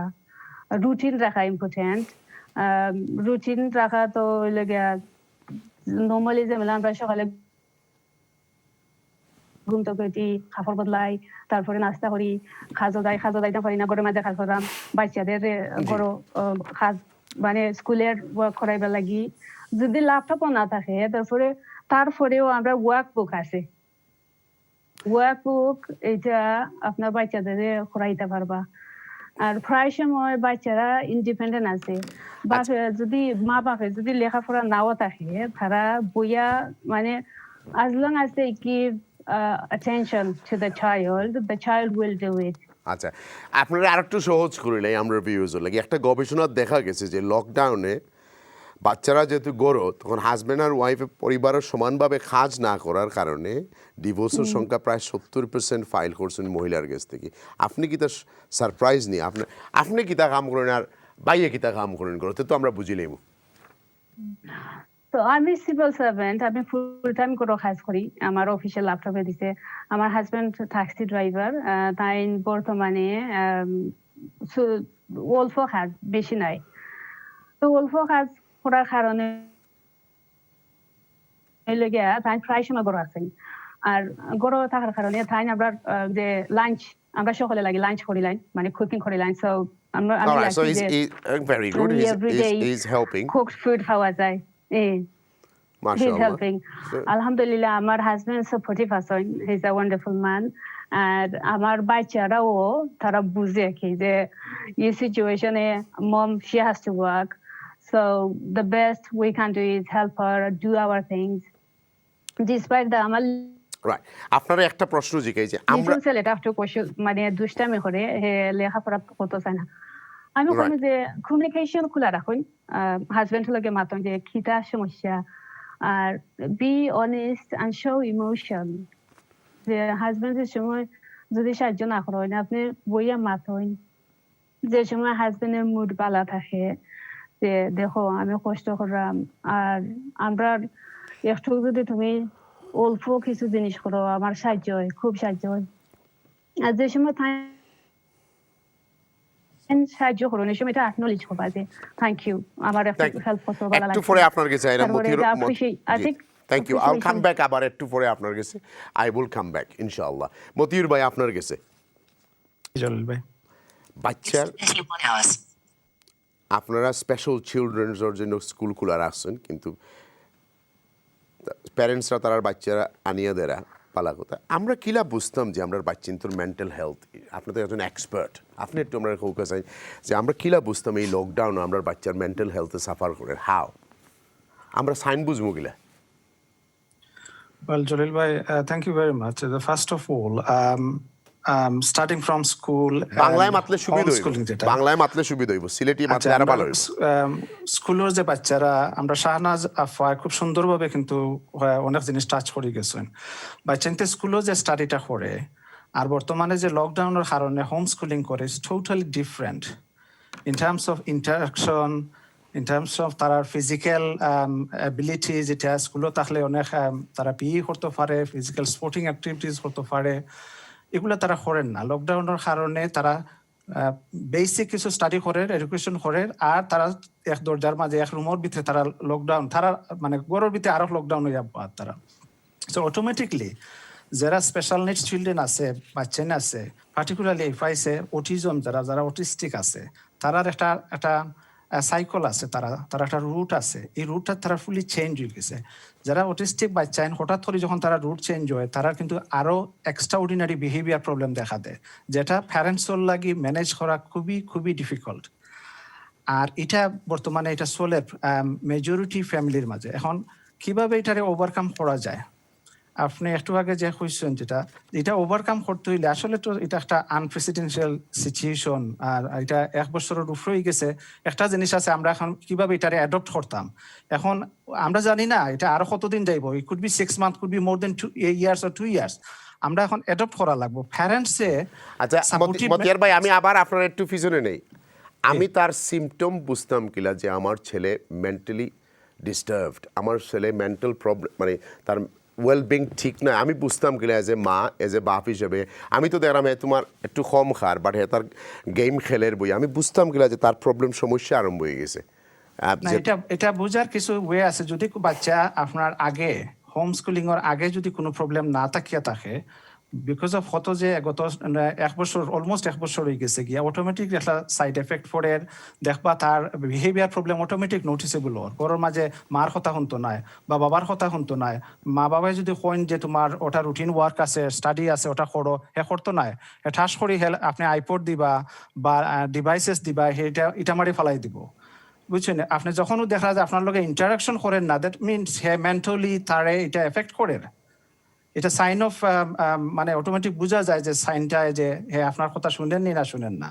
রুটিন রাখা ইম্পর্টেন্ট রুটিন রাখা তো লেগে নর্মালি যেমন আমরা সকালে ঘুম থেকে উঠি কাপড় বদলাই তারপরে নাস্তা করি খাজো যাইতে পারি না গরমের মাঝে কাজ করলাম বাচ্চাদের গরো কাজ মানে স্কুলের ওয়ার্ক করাইবার লাগি যদি ল্যাপটপও না থাকে তারপরেও আমরা ওয়ার্ক বুক আছে ওয়ার্ক বুক এটা আপনার বাচ্চাদের করাইতে পারবা আর প্রায় সময় বাচ্চারা ইন্ডিপেন্ডেন্ট আছে যদি মা বাপে যদি লেখাপড়া নাও থাকে তারা বইয়া মানে as long as they give attention to the child will do it. আচ্ছা আপনারা আরেকটু সহজ করিলে আমরা ভিউজ লাগে একটা গবেষণা দেখা গেছে যে লকডাউনে বাচ্চারা যেহেতু গড়ো তখন হাজব্যান্ড আর ওয়াইফে পরিবারের সমানভাবে কাজ না করার কারণে ডিভোর্সের সংখ্যা প্রায় 70% ফাইল করছেন মহিলার কাছ থেকে আপনি কি তা সারপ্রাইজ নিয়ে আপনি কি তা কাম করেন আর বাইরে কি তা কাম করেন করতে তো আমরা বুঝিলাম তো আমি সিভিল সার্ভেন্ট আমি ফুল টাইম করে কাজ করি আমার অফিসিয়াল ল্যাপটপে দিছে আমার হাজবেন্ড ট্যাক্সি ড্রাইভার তাই বর্তমানে অল্প কাজ বেশি নাই তো অল্প কাজ করার কারণে লেগে তাই প্রায় সময় গড় আছেন আর গড় থাকার কারণে তাই আমরা যে লাঞ্চ আমরা সকলে লাগি লাঞ্চ করি লাইন মানে কুকিং করি লাইন সো আমরা very good he's helping cooked food খাওয়া যায় He's helping. Alhamdulillah, আমার husband supportive person. He's a wonderful man. And আমার বাচ্চারাও তারা বুঝে কি যে এই সিচুয়েশনে mom she has to work. So the best we can do is help her do our things. Despite the আমার রাইট আপনারা একটা প্রশ্ন জিজ্ঞাসা যে আমরা ছেলেটা একটু মানে দুষ্টামি করে লেখাপড়া করতে চায় না আমি বলি যে কমিউনিকেশন খোলা রাখুন হাজবেন্ড লাগে মাতন যে কিটা সমস্যা আর be honest and show emotion যে হাজবেন্ডের সময় যদি সাহায্য না করেন আপনি বইয়া মাতন যে সময় হাজবেন্ডের মুড ভালো থাকে যে দেখো আমি কষ্ট করলাম আর আমরা একটু যদি তুমি অল্প কিছু জিনিস করো আমার সাহায্য হয় খুব সাহায্য হয় আর যে সময় সাহায্য করুন এই সময় এটা অ্যাকনলেজ করবা যে থ্যাংক ইউ আমার হেল্প করতে ভালো লাগে একটু পরে আপনার কাছে আইরা Motiur thank you I will come back আবার একটু পরে আপনার কাছে আই উইল কাম ব্যাক ইনশাআল্লাহ মতিউর ভাই আপনার কাছে জলিল ভাই বাচ্চার আপনারা স্পেশাল চিলড্রেনসের জন্য স্কুল খোলা রাখছেন কিন্তু প্যারেন্টসরা তার বাচ্চারা আনিয়া দেরা পালা কথা আমরা কিলা বুঝতাম যে আমরা বাচ্চিন্তর মেন্টাল হেলথ আপনি তো একজন এক্সপার্ট আপনি একটু আমরা কাউকে চাই যে আমরা কিলা বুঝতাম এই লকডাউন আমরা বাচ্চার মেন্টাল হেলথে সাফার করে হাও আমরা সাইন বুঝবো গিলা Well, Jalil bhai, thank you very much. First of all, starting from school, বাংলায় মাতলে সুবিধা হইব homeschooling যেটা বাংলায় মাতলে সুবিধা হইব সিলেটি মাতলে আরো ভালো হইব স্কুলের যে বাচ্চারা আমরা শাহনাজ আফা খুব সুন্দরভাবে কিন্তু অনেক জিনিস টাচ করে গেছেন বাচ্চাতে স্কুলে যে স্টাডিটা করে আর বর্তমানে যে লকডাউনের কারণে হোম স্কুলিং করে it's totally different in terms of interaction in terms of তার ফিজিক্যাল অ্যাবিলিটি যেটা স্কুলে থাকলে অনেক তারা পিই করতে পারে ফিজিক্যাল স্পোর্টিং অ্যাক্টিভিটিস করতে পারে এগুলো তারা করেন না লকডাউনের কারণে তারা বেসিক কিছু স্টাডি করে এডুকেশন করে আর তারা এক দরজার মাঝে এক রুমের ভিতরে তারা লকডাউন তারা মানে গড়ের ভিতরে আরো লকডাউন হয়ে যাবো তারা সো অটোমেটিকলি যারা স্পেশাল নিডস চিলড্রেন আছে বাচ্চা আছে পার্টিকুলারলি এফআইসে অটিজম যারা অটিস্টিক আছে তারার একটা সাইকেল আছে তারা একটা রুট আছে এই রুটটা তারা ফুলি চেঞ্জ হয়ে গেছে যারা অটিস্টিক বাচ্চা হঠাৎ করে যখন তারা রুট চেঞ্জ হয় তারা কিন্তু আরো এক্সট্রা অর্ডিনারি বিহেভিয়ার প্রবলেম দেখা দেয় যেটা প্যারেন্টসর লাগি ম্যানেজ করা খুবই খুবই ডিফিকাল্ট আর এটা বর্তমানে এটা চলে মেজরিটি ফ্যামিলির মাঝে এখন কিভাবে এটারে ওভারকাম করা যায় আপনি একটু আগে যে কইছেন যেটা এটা ওভারকাম করতে হইলে আসলে তো এটা একটা আনপ্রেসিডেন্সিয়াল সিচুয়েশন আর এটা এক বছরের উপরে হয়ে গেছে একটা জিনিস আছে আমরা এখন কিভাবে এটারে অ্যাডপ্ট করতাম এখন আমরা জানি না এটা আরো কতদিন যাইব it could be 6 month could be more than 2 years or 2 years আমরা এখন অ্যাডপ্ট করা লাগবে প্যারেন্টসে আচ্ছা মতিয়ার ভাই আমি আবার আপনার একটু পিছনে নেই আমি তার সিমটম বুঝতাম কিলা যে আমার ছেলে মেন্টালি ডিস্টার্বড আমার ছেলে মেন্টাল প্রবলেম মানে তার ওয়েলবিং ঠিক না আমি বুঝতাম কিনা এজ এ মা এজ এ বাপ হিসেবে আমি তো দেখলাম তোমার একটু কম খার বাট তার গেম খেলের বই আমি বুঝতাম কিনা যে তার প্রবলেম সমস্যা আরম্ভ হয়ে গেছে এটা বোঝার কিছু ওয়ে আছে যদি বাচ্চা আপনার আগে হোম স্কুলিং এর আগে যদি কোনো প্রবলেম না থাকিয়া থাকে বিকজ অফ হতো যে গত 1 বছর অলমোস্ট 1 বছর হয়ে গেছে গিয়া অটোমেটিক একটা সাইড এফেক্ট পড়ে দেখবা তার বিহেভিয়ার প্রবলেম অটোমেটিক নোটিসেবল ওর ঘরের মাঝে মার কথা শুনতো নাই বা বাবার কথা শুনতো নাই মা বাবাই যদি কইন যে তোমার ওটা রুটিন ওয়ার্ক আছে স্টাডি আছে ওটা করো হে করতো নাই ঠাস করি আপনি আইপড দিবা বা ডিভাইসেস দিবা এটা মারি ফেলাই দিব বুঝছেন আপনি যখনও দেখা যায় আপনার লগে ইন্টারাকশন করেন না দ্যাট মিনস হে মেন্টালি তারে এটা এফেক্ট করে এটা সাইন অফ মানে অটোমেটিক বোঝা যায় যে সাইনটা যে হ্যাঁ আপনার কথা শুনেননি না শুনেন না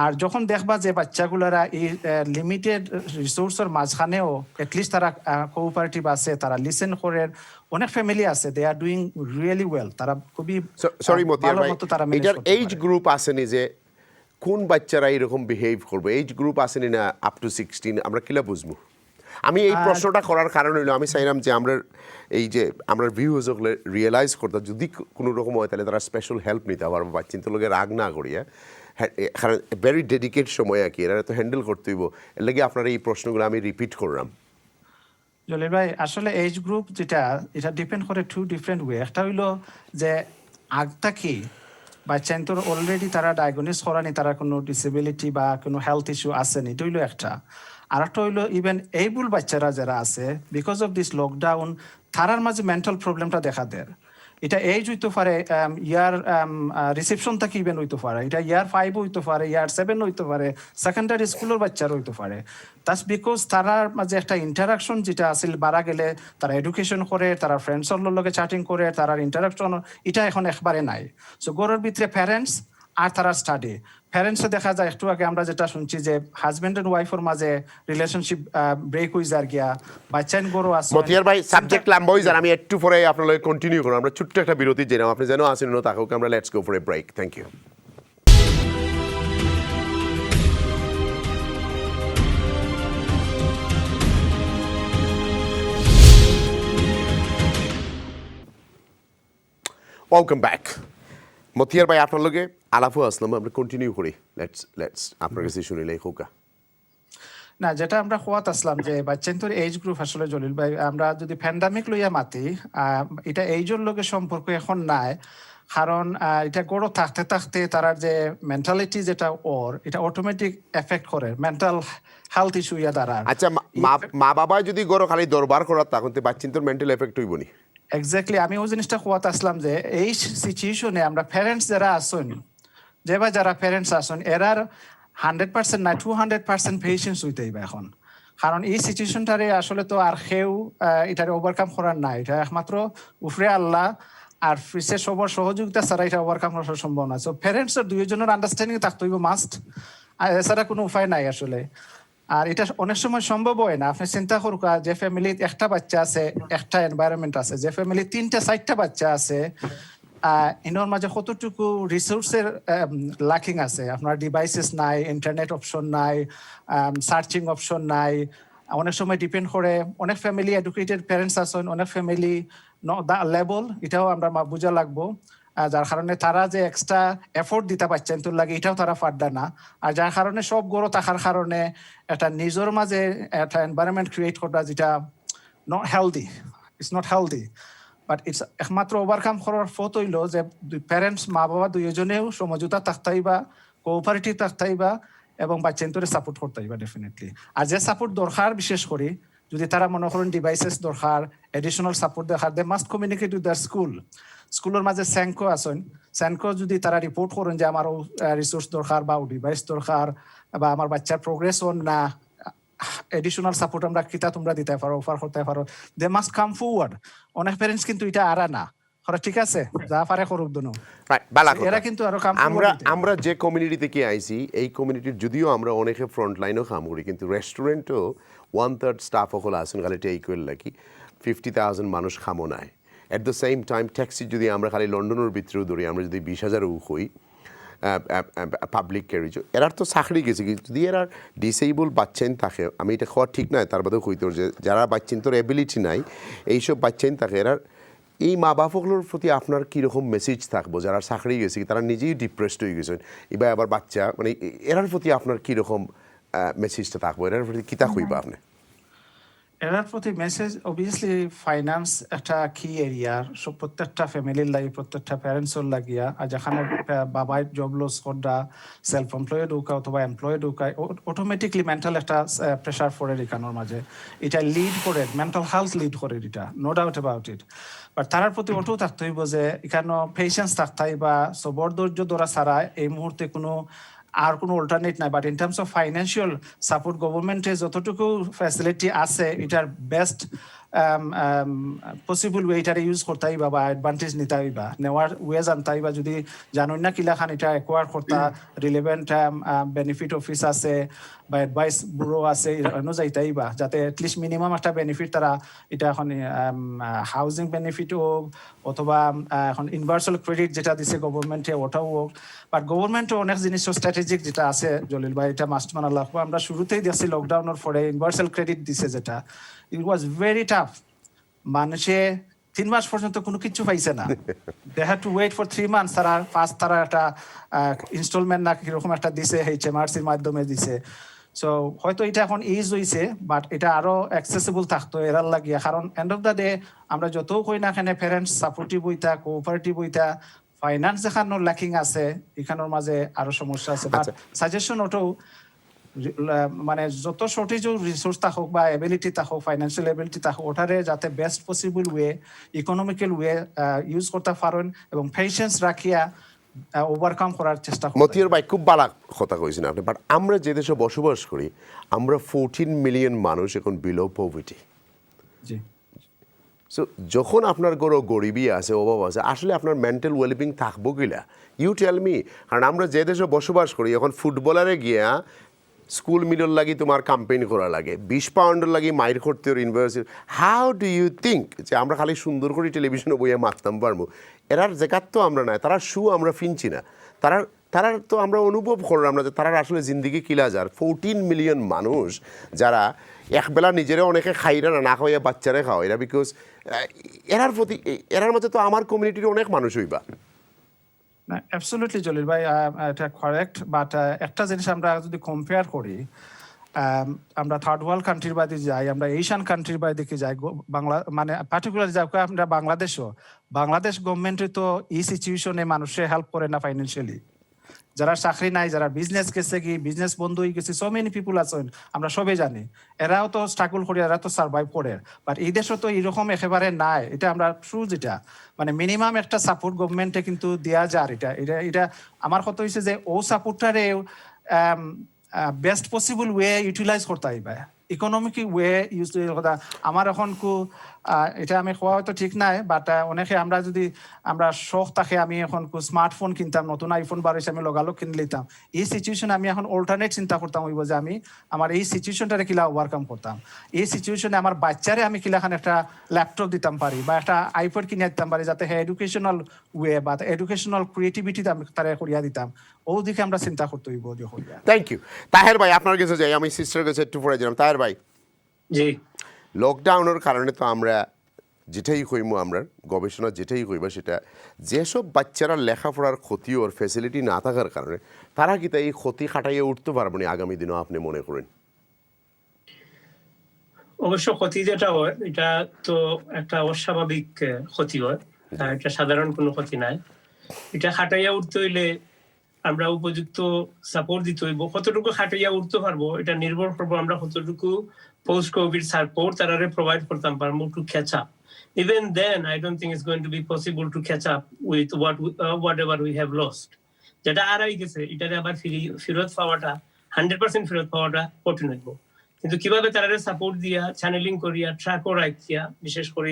আর যখন দেখবা যে বাচ্চাগুলারা এই লিমিটেড রিসোর্সের মাঝখানেও এটলিস্ট তারা কোঅপারেটিভ আছে তারা লিসেন করে অনেক ফ্যামিলি আছে দে আর ডুইং রিয়েলি ওয়েল তারা খুবই সরি মতিয়ার ভাই এটার এইজ গ্রুপ আসেনি যে কোন বাচ্চারা এরকম বিহেভ করবে এইজ গ্রুপ আসেনি না আপ টু 16 আমরা কিলা বুঝবো আমি এই প্রশ্নটা করার কারণ হইলো আমি চাইলাম যে আমরা এই যে আমরা ভিউজ ওগুলো রিয়েলাইজ করতাম যদি কোনো রকম হয় তাহলে তারা স্পেশাল হেল্প নিতে পারবো বাচ্চিন্তার লোকের রাগ না করিয়া কারণ ভেরি ডেডিকেট সময় আর কি এরা তো হ্যান্ডেল করতে হইব এর লাগে আপনার এই প্রশ্নগুলো আমি রিপিট করলাম জলিল ভাই আসলে এজ গ্রুপ যেটা এটা ডিপেন্ড করে 2 ডিফারেন্ট ওয়ে একটা হইলো যে আগটা কি বাচ্চান্তর অলরেডি তারা ডায়াগনোস করানি তারা কোনো ডিসেবিলিটি বা কোনো হেলথ ইস্যু আসেনি এটা হইলো একটা আর একটা হইলো ইভেন এইবল বাচ্চারা যারা আছে বিকজ অফ দিস লকডাউন তারার মাঝে মেন্টাল প্রবলেমটা দেখা দেয় এটা এইজ হইতে পারে ইয়ার রিসেপশন থেকে ইভেন হইতে পারে এটা ইয়ার 5 হইতে পারে ইয়ার 7 হইতে পারে সেকেন্ডারি স্কুলের বাচ্চারা হইতে পারে দ্যাটস বিকজ তারার মাঝে একটা ইন্টারাকশন যেটা আসলে বাড়া গেলে তারা এডুকেশন করে তারা ফ্রেন্ডসের লগে চ্যাটিং করে তারার ইন্টারাকশন এটা এখন একবারে নাই সো ঘরের ভিতরে প্যারেন্টস আর তারা স্টাডি প্যারেন্টসে দেখা যায় একটু আগে আমরা যেটা শুনছি যে হাজবেন্ড এন্ড ওয়াইফের মাঝে রিলেশনশিপ ব্রেক হয়ে যার গিয়া বাচ্চান গরু আছে মতিয়ার ভাই সাবজেক্ট লম্বা হয়ে যার আমি একটু পরে আপনার লগে কন্টিনিউ করব আমরা ছোট্ট একটা বিরতি জেনাম আপনি যেন আসেন না তাকে আমরা let's go for a break thank you welcome back Matiar ভাই আপনার লগে আলাপও আসলাম আমরা কন্টিনিউ করি লেটস আপনার কাছে শুনিলে খোকা না যেটা আমরা খোয়াত আসলাম যে বাচ্চান্তর এজ গ্রুপ আসলে জলিল ভাই আমরা যদি প্যান্ডামিক লইয়া মাতি এটা এইজোর লগে সম্পর্ক এখন নাই কারণ এটা গড় থাকতে থাকতে তার যে মেন্টালিটি যেটা এটা অটোমেটিক এফেক্ট করে মেন্টাল হেলথ ইস্যু ইয়া দ্বারা। আচ্ছা মা বাবা যদি গড় খালি দরবার করার তখন তো বাচ্চিন তোর মেন্টাল এফেক্ট হইব নি। এক্স্যাক্টলি আমি ওই জিনিসটা কোয়াতে আসলাম যে এই সিচুয়েশনে আমরা প্যারেন্টস যারা আসুন যারা প্যারেন্টস আসুন এরার 100% না 200% পেশেন্স হইতে হইবে এখন। কারণ এই সিচুয়েশনটারে আসলে তো আর কেউ এটারে ওভারকাম করার না, এটা একমাত্র উফরে আল্লাহ আর ফিসে সবার সহযোগিতা ছাড়া এটা ওভারকাম করা সম্ভব না। সো প্যারেন্টসের দুইজনের আন্ডারস্ট্যান্ডিং থাকতে হইব মাস্ট, আর এছাড়া কোনো উপায় নাই আসলে। আর এটা অনেক সময় সম্ভব হয় না। আপনি চিন্তা করুক যে ফ্যামিলির একটা বাচ্চা আছে, একটা এনভায়রনমেন্ট আছে, যে ফ্যামিলির 3-4টা বাচ্চা আছে, এর মাঝে কতটুকু রিসোর্সের ল্যাকিং আছে। আপনার ডিভাইসেস নাই, ইন্টারনেট অপশন নাই, সার্চিং অপশন নাই। অনেক সময় ডিপেন্ড করে অনেক ফ্যামিলি এডুকেটেড প্যারেন্টস আছেন, অনেক ফ্যামিলি দা লেভেল, এটাও আমরা বুঝা লাগবো। যার কারণে তারা যে এক্সট্রা এফোর্ট দিতে পারছেন তোর লাগে এটাও তারা পারবে না। আর যার কারণে সব গড় থাকার কারণে একটা নিজের মাঝে একটা এনভায়রনমেন্ট ক্রিয়েট করা যেটা not healthy, it's not healthy. But it's একমাত্র ওভারকাম করার পথ হইল যে প্যারেন্টস মা বাবা দুইজনেও সমঝোতা থাকতে হইবা, কোঅপারেটিভ থাকতে হইবা এবং বাচ্চান্তরে সাপোর্ট করতে হইবা ডেফিনেটলি। আর যে সাপোর্ট দরকার বিশেষ করে যদি তারা মনে করেন ডিভাইসেস দরকার, এডিশনাল সাপোর্ট দরকার, they must communicate with the school. স্কুলের মাঝে স্যানকো আছেন, স্যানকো যদি তারা রিপোর্ট করেন যে আমার রিসোর্স দরকার বা ডিভাইস দরকার বা আমার বাচ্চার প্রোগ্রেস হন না, এডিশনাল সাপোর্ট আমরা কিতা তোমরা দিতে পারো, অফার করতে পারো, দে মাস্ট কাম ফরওয়ার্ড। অনেক প্যারেন্টস কিন্তু এটা আরা না, ঠিক আছে যা পারে করুক দুনো, এরা কিন্তু আরো কাম। আমরা যে কমিউনিটি থেকে আইছি এই কমিউনিটির যদিও আমরা অনেকে ফ্রন্ট লাইনও কাম করি, কিন্তু রেস্টুরেন্টও 1/3 স্টাফ সকল আসেন খালি টেক ওয়েল লাগি 50,000 মানুষ খামো নাই। At the same time taxi যদি আমরা খালি লন্ডনের ভিতরেও ধরি, আমরা যদি 20,000ও হই পাবলিক ক্যারিজ, এরার তো চাকরি গেছে। কিন্তু যদি এরার ডিসেবল বাচ্চাইন থাকে, আমি এটা খাওয়া ঠিক নয়, তার বাদেও হইতো যে যারা বাচ্চাইন তোর এবিলিটি নাই এইসব বাচ্চাইন থাকে, এরার এই মা বাপগুলোর প্রতি আপনার কীরকম মেসেজ থাকবো? যারা চাকরি গেছে তারা নিজেই ডিপ্রেসড হয়ে গেছেন, এবার আবার বাচ্চা, মানে এরার প্রতি আপনার কীরকম মেসেজটা থাকবো? এরার প্রতি কী হইবা আপনি? এরার প্রতি মেসেজ অবভিয়াসলি ফাইন্যান্স একটা কি এরিয়ার, সব প্রত্যেকটা ফ্যামিলির লাগে, প্রত্যেকটা প্যারেন্টসের লাগিয়া। আর যেখানে বাবাই জব লস করা, সেলফ এমপ্লয়েড হোক অথবা এমপ্লয়েড হোক, অটোমেটিকলি মেন্টাল একটা প্রেশার পড়ে এখানোর মাঝে। এটা লিড করে, মেন্টাল হেলথ লিড করে, এটা no doubt about it. But তার প্রতি অটো থাকতে হইব যে এখানে পেশেন্স থাকতে হইবা, সবর ধৈর্য ধরা ছাড়া এই মুহূর্তে কোনো আর কোনো অল্টারনেট নাই। But in terms of financial support গভর্নমেন্টে যতটুকু ফ্যাসিলিটি আছে এটার বেস্ট পসিবল ওয়ে এটারে ইউজ করতে হইবা বা অ্যাডভান্টেজ নিতে হইবা, নেওয়ার ওয়ে জানতে হইবা। যদি জানুন না কিলা খান এটা একোয়ার করতে, রিলেভেন্ট বেনিফিট অফিস আছে বা অ্যাডভাইস ব্যুরো আছে, এনে যাইতে হইবা যাতে এটলিস্ট মিনিমাম একটা বেনিফিট তারা এটা এখন হাউজিং বেনিফিট হোক অথবা এখন ইউনিভার্সাল ক্রেডিট যেটা দিছে গভর্নমেন্টে ওটাও হোক। বাট গভর্নমেন্টও অনেক জিনিস স্ট্র্যাটেজিক যেটা আছে জলিল ভাই, এটা মাস্ট মানা লাগবে। আমরা শুরুতেই দিয়েছি লকডাউনের পরে ইউনিভার্সাল ক্রেডিট দিছে যেটা, ইট ওয়াজ ভেরি টাফ। মানুষে 3 মাস পর্যন্ত কোনো কিছু পাইছে না, they had to wait for 3 months. তারা ফার্স্ট তারা একটা ইনস্টলমেন্ট না কিরকম একটা দিছে, HMRCর মাধ্যমে দিছে। সো হয়তো এটা এখন ইজ হয়েছে, বাট এটা আরো অ্যাক্সেসিবল থাকতো এরার লাগিয়া। কারণ এন্ড অফ দ্য ডে আমরা যত কই না এখানে প্যারেন্টস সাপোর্টিভ হইতা, কোঅপারেটিভ হইতা, ফাইন্যান্স যেখানে ল্যাকিং আছে এখানের মাঝে আরো সমস্যা আছে। বাট সাজেশন ওটাও মানে যত শর্টেজ রিসোর্স থাকুক বা এবিলিটি থাকুক, ফাইন্যান্সিয়াল এবিলিটি থাকুক, ওটারে যাতে best possible way, economical way use করতে পারেন এবং পেশেন্স রাখিয়া ওভারকাম করার চেষ্টা করেন। মতিউর ভাই খুব ভালো কথা কইছেন আপনি। বাট আমরা যে দেশে বসবাস করি, আমরা 14 মিলিয়ন মানুষ এখন বিলো পভার্টি। জি। সো যখন আপনার গরিবী আছে, অভাব আছে, আসলে আপনার মেন্টাল ওয়েলবিং থাকবো কিনা? You tell me. কারণ আমরা যে দেশে বসবাস করি, এখন ফুটবলারে গিয়া স্কুল মিডল লাগি তোমার ক্যাম্পেইন করা লাগে, 20 পাউন্ডের লাগি মাইর করতে university. How do you think যে আমরা খালি সুন্দর করে টেলিভিশনে বইয়ে মারতাম পারবো? এরার জায়গার তো আমরা নাই, তারা শু আমরা ফিনছি না, তারা তো আমরা অনুভব করলাম না যে তারা আসলে জিন্দিগি কিলা যার। 14 মিলিয়ন মানুষ যারা একবেলা নিজেরা অনেকে খাইরা না, না খাওয়াইয়া বাচ্চারা খাওয়া, এরা বিকজ এরার প্রতি এরার মধ্যে তো আমার কমিউনিটির অনেক মানুষ হইবা। না, অ্যাবসলিউটলি জলিল ভাই, এটা কারেক্ট। বাট একটা জিনিস আমরা যদি কম্পেয়ার করি, আমরা থার্ড ওয়ার্ল্ড কান্ট্রির বাইরে যাই, আমরা এশিয়ান কান্ট্রির বাইরে দিকে যাই, বাংলা মানে পার্টিকুলার যাই আমরা বাংলাদেশ গভর্নমেন্টে তো এই সিচুয়েশনে মানুষের হেল্প করে না ফাইন্যান্সিয়ালি। যারা চাকরি নাই, যারা বিজনেস গেছে কি বিজনেস বন্ধ হয়ে গেছে, সো মেনি পিপুল আছেন, আমরা সবাই জানি, এরাও তো স্ট্রাগল করে, এরা তো সার্ভাইভ করে। বাট এই দেশে তো এরকম একেবারে নাই। এটা আমরা যেটা মানে মিনিমাম একটা সাপোর্ট গভর্নমেন্টে কিন্তু দেওয়া যায়। এটা আমার কথা হয়েছে যে ও সাপোর্টটারে বেস্ট পসিবল ওয়ে ইউটিলাইজ করতে হইবে, ইকোনমিক ওয়ে ইউজ কথা। আমার এখন এটা আমি কোয়া হয়তো ঠিক নাই, বাট অনেকে আমরা শখ থাকে, আমি এখন স্মার্টফোন কিনতাম, নতুন আইফোন বার হয়েছে, আমি লগালগ কিনে নিতাম। এই সিচুয়েশনে আমি এখন অল্টারনেট চিন্তা করতাম হইব যে আমি আমার এই সিচুয়েশনটারে কিলা ওভারকাম করতাম। এই সিচুয়েশনে আমার বাচ্চারে আমি কিলাখান একটা ল্যাপটপ দিতাম পারি বা একটা আইপ্যাড কিনে দিতাম পারি, যাতে হ্যাঁ এডুকেশনাল ওয়ে বা এডুকেশনাল ক্রিয়েটিভিটি তারা করিয়া দিতাম। ও দিকে আমরা চিন্তা করতে হইব। Thank you. তাহের ভাই, আপনার কাছে যাই, আমি সিস্টার কাছে একটু পড়ে দিলাম। তাহের ভাই, জি, লকডাউনের কারণে তো আমরা যেটাই কইমু, আমরা গবেষণা যেটাই কইবা সেটা, যেসব বাচ্চারা লেখাপড়ার ক্ষতি ওর ফ্যাসিলিটি না থাকার কারণে তারা কি তাই এই ক্ষতি খাটাইয়ে উঠতে পারবে না আগামী দিনও, আপনি মনে করেন? অবশ্য ক্ষতি যেটা হয় এটা তো একটা অস্বাভাবিক ক্ষতি হয়, এটা সাধারণ কোনো ক্ষতি নাই। এটা খাটাইয়া উঠতে হইলে আমরা উপযুক্ত সাপোর্ট দিতে হইব। কতটুকু খাটাইয়া উঠতে পারবো এটা নির্ভর করবো আমরা কতটুকু পোস্ট কোভিড সাপোর্ট তারারে প্রোভাইড করতাম পারবো to catch up. Even then, I don't think it's going to be possible to catch up with whatever we have lost. যেটা আড়াই গেছে এটারে আবার ফেরত পাওয়াটা 100% ফেরত পাওয়াটা কঠিন হইব। কিন্তু কিভাবে তারারে সাপোর্ট দিয়া, চ্যানেলিং করিয়া, ট্র্যাকও রাখিয়া, বিশেষ করে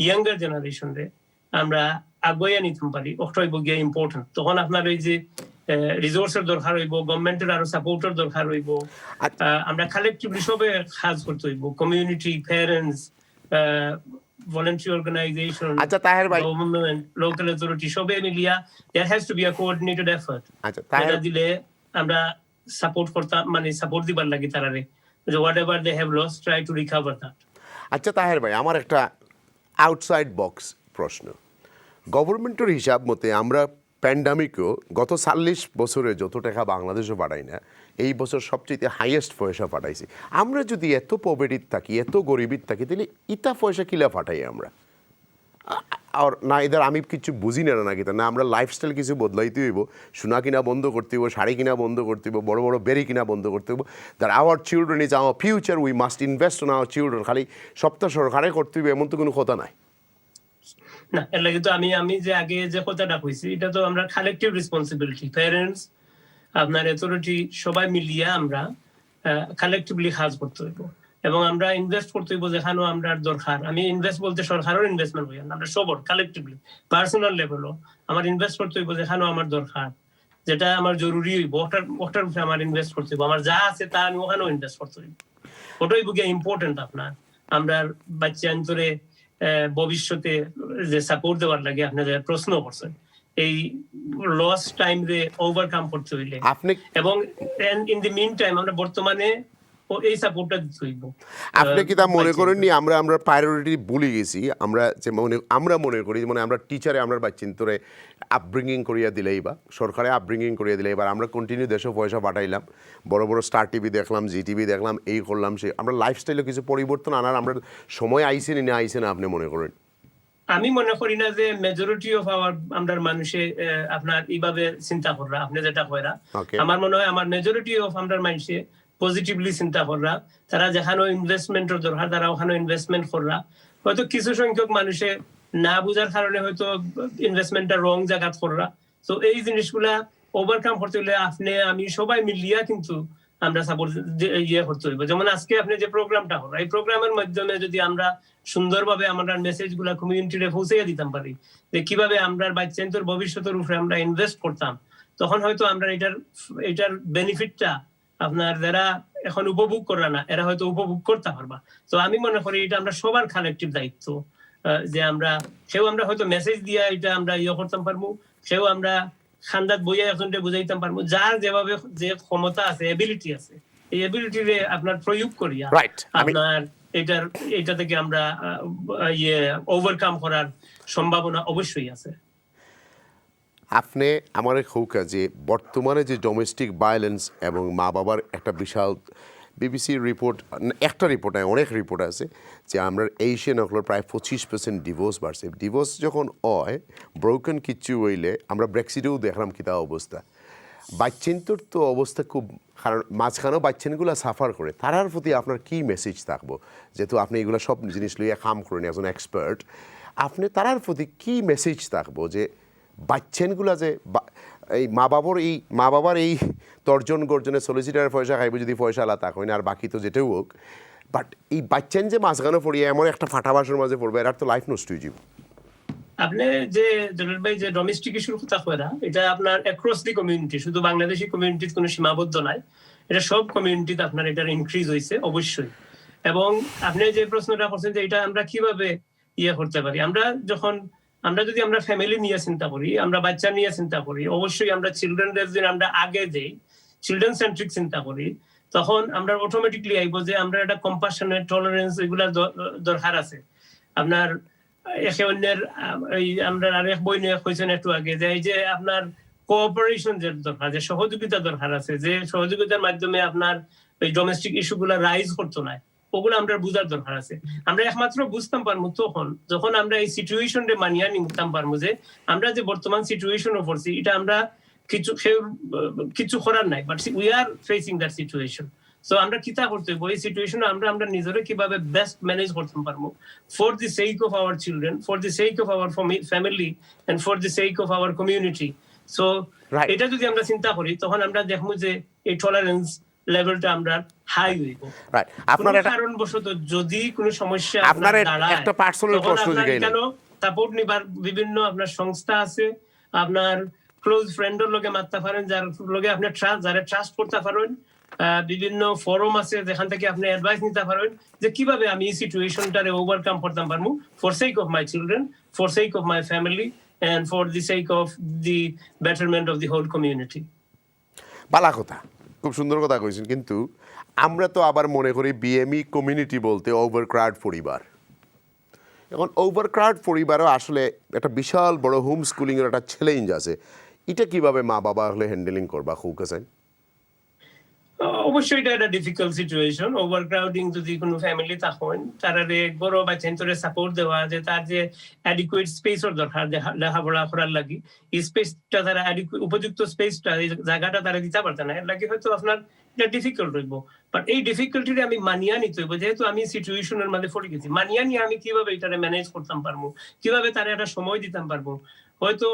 ইয়াঙ্গার জেনারেশনরে আমরা আগুয়াইয়া নিতে পারি, ওটা হইব গিয়ে ইম্পর্টেন্ট। তখন আপনার ওই যে রিসোর্সের দরকার হইব, গভর্নমেন্টের আরো সাপোর্টের দরকার হইব, আমরা কালেক্টিভলি সবে কাজ করতে হইব, কমিউনিটি, প্যারেন্টস, voluntary organization, আচ্ছা তাহের ভাই, government, local authority, সবে মিলিয়া there has to be a coordinated effort. আচ্ছা তাহের দিলে আমরা সাপোর্ট করতাম, মানে সাপোর্ট দিবার লাগি তারারে, যে whatever they have lost try to recover that. আচ্ছা তাহের ভাই, আমার একটা আউটসাইড বক্স প্রশ্ন। গভর্নমেন্টের হিসাব মতে আমরা প্যান্ডামিকও গত 40 বছরে যত টাকা বাংলাদেশও পাঠাই না, এই বছর সবচেয়ে হাইয়েস্ট পয়সা পাঠাইছি। আমরা যদি এত পভার্টির থাকি, এত গরিবির থাকি, তাহলে ইটা পয়সা কিলা পাঠাই আমরা? আর না এদের আমি কিছু বুঝি না নাকি না আমরা লাইফস্টাইল কিছু বদলাইতে হইব, সোনা কিনা বন্ধ করতে হইব, শাড়ি কিনা বন্ধ করতে হইব, বড় বড় বেরি কিনা বন্ধ করতে হইব। That our children is our future, we must invest on our children. খালি সপ্তাহ সরকারে করতে হইব এমন তো কোনো কথা নাই না। এর লাগে তো আমি যে আগে যে কথাটা কইছি, এটা তো আমরা কালেকটিভ রেসপন্সিবিলিটি, প্যারেন্টস, আপনার অথরিটি, সবাই মিলিয়ে আমরা কালেকটিভলি কাজ করতে হইব এবং আমরা ইনভেস্ট করতে হইব যেখানেও আমরা দরকার। আমি ইনভেস্ট বলতে সরকারের ইনভেস্টমেন্ট হই না, আমরা সবর কালেকটিভলি পার্সোনাল লেভেলও আমার ইনভেস্ট করতে হইব যেখানেও আমার দরকার, যেটা আমার জরুরি হইব ওটার উপরে আমার ইনভেস্ট করতে হইব। আমার যা আছে তা আমি ওখানেও ইনভেস্ট করতে হইব, ওটাই বুঝে ইম্পর্টেন্ট। আপনার আমরা বাচ্চা অন্তরে ভবিষ্যতে যে সাপোর্ট দেওয়ার লাগে আপনি যে প্রশ্ন করছেন, এই লস টাইম রে ওভারকাম করতে হইলে আপনি, এবং ইন দি মিন টাইম আমরা বর্তমানে এই সাপোর্টটা দিতে হইব। আপনি কি তা মনে করেননি আমরা প্রায়োরিটি ভুলে গেছি? আমরা মনে করি মানে আমরা টিচারে আমরা বাচ্চিন্তরে আপব্রিঙ্গিং করিয়া দিলেই বা সরকারে আপব্রিঙ্গিং করিয়া দিলে, এবার আমরা কন্টিনিউ দেশে পয়সা পাঠাইলাম, বড় বড় স্টার টিভি দেখলাম, জি টিভি দেখলাম, এই করলাম সেই, আমরা লাইফস্টাইলে কিছু পরিবর্তন আনার আমরা সময় আইসে না আইসে না আপনি মনে করেন? আমি মনে করি না যে মেজরিটি অফ আওয়ার আমরা মানুষে আপনার এইভাবে চিন্তা করা, আপনি যেটা কইরা, আমার মনে হয় আমার মেজরিটি অফ আমরা মানুষে পজিটিভলি চিন্তা করা, তারা যেখানে ইনভেস্টমেন্টের দরকার তারা ওখানে ইনভেস্টমেন্ট করা। হয়তো কিছু সংখ্যক মানুষে না বুঝার কারণে হয়তো ইনভেস্টমেন্টটা রং জায়গা করা। তো এই জিনিসগুলা ওভারকাম করতে হলে আপনি আমি সবাই মিলিয়া কিন্তু আমরা সাপোর্ট করতে হইব। যেমন আজকে আপনি যে প্রোগ্রামটা হলো, এই প্রোগ্রামের মাধ্যমে যদি আমরা সুন্দরভাবে আমরা মেসেজ গুলা কমিউনিটিতে পৌঁছে দিতাম পারি যে কিভাবে আমরা বাচ্চাদের ভবিষ্যতের উপরে আমরা ইনভেস্ট করতাম, তখন হয়তো আমরা এটার বেনিফিটটা আপনার যারা এখন উপভোগ করা না এরা হয়তো উপভোগ করতে পারবা। তো আমি মনে করি এটা আমরা সবার কালেকটিভ দায়িত্ব, যে আমরা আমরা হয়তো মেসেজ দিয়া এটা আমরা করতাম পারবো, আমরা খান্দাত বইয়া একজনকে বুঝাইতাম পারবো, যার যেভাবে যে ক্ষমতা আছে, এবিলিটি আছে, এই এবিলিটিরে আপনার প্রয়োগ করিয়া আপনার এটা থেকে আমরা ওভারকাম করার সম্ভাবনা অবশ্যই আছে। আপনি আমার খৌকা যে বর্তমানে যে ডোমেস্টিক ভায়োলেন্স এবং মা বাবার একটা বিশাল বিবিসির রিপোর্ট, একটা রিপোর্ট নয় অনেক রিপোর্ট আছে যে আমরা এশিয়ান হলো প্রায় 25% ডিভোর্স বাড়ছে। ডিভোর্স যখন হয় ব্রোকেন কিচ্ছু হইলে আমরা ব্রেক্সিটেও দেখলাম কি তা অবস্থা। বাচ্চেন্তর তো অবস্থা খুব, কারণ মাঝখানেও বাচ্চানগুলো সাফার করে, তারার প্রতি আপনার কি মেসেজ থাকবো, যেহেতু আপনি এগুলো সব জিনিস লইয়া কাম করেন একজন এক্সপার্ট, আপনি তারার প্রতি কি মেসেজ থাকবো যে বাচ্চানগুলো যে এই মা বাবার এই তর্জন গর্জনে সলিসিটারের পয়সা খাইব যদি পয়সা আলা তা হয় না, আর বাকি তো যেটাও হোক, বাট এই বাচ্চান যে মাঝখানে পড়িয়ে এমন একটা ফাটাবাসের মাঝে পড়বে, এটার তো লাইফ নষ্ট হয়ে যাবে। আপনি যে জলিল ভাই যে ডোমেস্টিক ইস্যুর কথা কইরা, এটা আপনার অ্যাক্রস দি কমিউনিটি, শুধু বাংলাদেশি কমিউনিটির কোনো সীমাবদ্ধ নাই, এটা সব কমিউনিটিতে আপনার এটার ইনক্রিজ হয়েছে অবশ্যই। এবং আপনি যে প্রশ্নটা করছেন যে এটা আমরা কিভাবে করতে পারি, আমরা যদি আমরা ফ্যামিলি নিয়ে চিন্তা করি, আমরা বাচ্চা নিয়ে চিন্তা করি, অবশ্যই আমরা চিলড্রেনদের যদি আমরা আগে দেই, চিলড্রেন সেন্ট্রিক চিন্তা করি, তখন আমরা অটোমেটিকলি আইব যে আমরা একটা কম্পাশনের টলারেন্স এগুলার দরকার আছে। আপনার একে অন্যের আমরা আরেক বই নিয়ে কইছেন একটু আগে যে এই যে আপনার কোঅপারেশন যে দরকার, যে সহযোগিতা দরকার আছে, যে সহযোগিতার মাধ্যমে আপনার এই ডোমেস্টিক ইস্যুগুলা রাইজ করতো না, ওগুলো আমরা বুঝার দরকার আছে। আমরা একমাত্র বুঝতাম পারবো তখন যখন আমরা এই সিচুয়েশনটা মানিয়ে নিতাম পারবো যে আমরা যে বর্তমান সিচুয়েশনে পড়ছি এটা আমরা কিছু করার নাই, but we are facing that situation. So আমরা কিতা করতে হইব, এই সিচুয়েশনে আমরা নিজেরা কিভাবে বেস্ট ম্যানেজ করতে পারবো for the sake of our children, for the sake of our family and for the sake of our community. So এটা যদি আমরা চিন্তা করি তখন আমরা দেখবো যে এই টলারেন্স লেভেলটা আমরা হাই হইব। রাইট, আপনার এটা কারণবশত যদি কোনো সমস্যা আপনার একটা পার্সোনাল প্রশ্ন জিগাই না, সাপোর্ট নিবার বিভিন্ন আপনার সংস্থা আছে, আপনার ক্লোজ ফ্রেন্ডের লগে মারতে পারেন, যার লগে আপনি যারা ট্রাস্ট করতে পারেন, বিভিন্ন ফোরাম আছে যেখান থেকে আপনি অ্যাডভাইস নিতে পারেন যে কিভাবে আমি এই সিচুয়েশনটারে ওভারকাম করতে পারবো for sake of my children, for sake of my family and for the sake of the betterment of the whole community. বালা কথা, খুব সুন্দর কথা কইছেন, কিন্তু আমরা তো আবার মনে করি বিএমই কমিউনিটি বলতে ওভারক্রাউড পরিবার। এখন ওভারক্রাউড পরিবারও আসলে একটা বিশাল বড় হোম স্কুলিংয়ের একটা চ্যালেঞ্জ আছে, এটা কিভাবে মা বাবা হলে হ্যান্ডেলিং করবা খুব কাছেন? অবশ্যই এটা একটা ডিফিকাল্ট সিচুয়েশন। ওভারক্রাউডিং যদি কোনো ফ্যামিলি থাকেন, তারা বড় বাচ্চাদের সাপোর্ট দেওয়া, যে তার যে অ্যাডিকুয়েট স্পেসের দরকার লেখাপড়া করার লাগি, এই স্পেসটা তারা উপযুক্ত স্পেসটা জায়গাটা তারা দিতে পারত না, এর লাগে হয়তো আপনার এটা ডিফিকাল্ট হইব। বাট এই ডিফিকাল্টিটা আমি মানিয়া নিতে হইব, যেহেতু আমি সিচুয়েশনের মধ্যে পড়ে গেছি, মানিয়া নিয়ে আমি কিভাবে এটারে ম্যানেজ করতাম পারবো, কিভাবে তারা একটা সময় দিতাম পারবো। হয়তো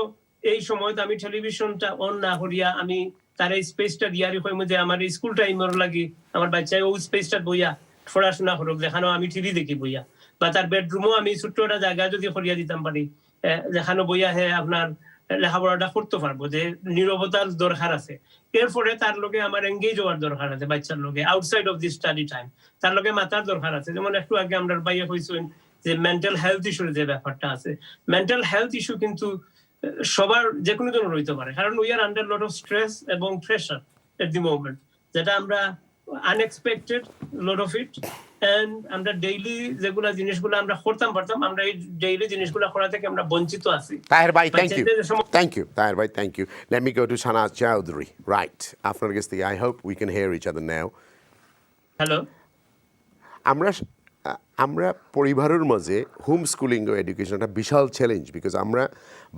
এই সময়তে আমি টেলিভিশনটা অন না করিয়া আমি তার এই স্পেসটা দিয়ারি হইম যে আমার স্কুল টাইমের লাগি আমার বাচ্চায় ওই স্পেসটা বইয়া পড়াশোনা করুক, যেখানে আমি টিভি দেখি বইয়া, বা তার বেডরুমও আমি ছোট্ট একটা জায়গা যদি করিয়া দিতাম পারি যেখানে বইয়া আপনার লেখাপড়াটা করতে পারবো, যে নীরবতার দরকার আছে। এরপরে তার লগে আমার এঙ্গেজ হওয়ার দরকার আছে, বাচ্চার লগে outside of the study time তার লগে মাতার দরকার আছে। যেমন একটু আগে আমরা বাইয়া হয়েছেন যে মেন্টাল হেলথ ইস্যুর যে ব্যাপারটা আছে, মেন্টাল হেলথ ইস্যু কিন্তু সবার যে কোনো জন্য রইতে পারে, কারণ we are under lot of stress এবং প্রেশার এট দি মোমেন্ট, যেটা আমরা unexpected lot of it, and আমরা ডেইলি যেগুলা জিনিসগুলো আমরা করতাম পারতাম, আমরা এই ডেইলি জিনিসগুলো করা থেকে আমরা বঞ্চিত আছি। তাহের ভাই থ্যাংক ইউ তাহের ভাই thank you. Let me go to Shahnaz Chowdhury. Right, আপনার কাছ থেকে I hope we can hear each other now. Hello, আমরা পরিবারের মাঝে হোম স্কুলিং ও এডুকেশন একটা বিশাল চ্যালেঞ্জ, বিকজ আমরা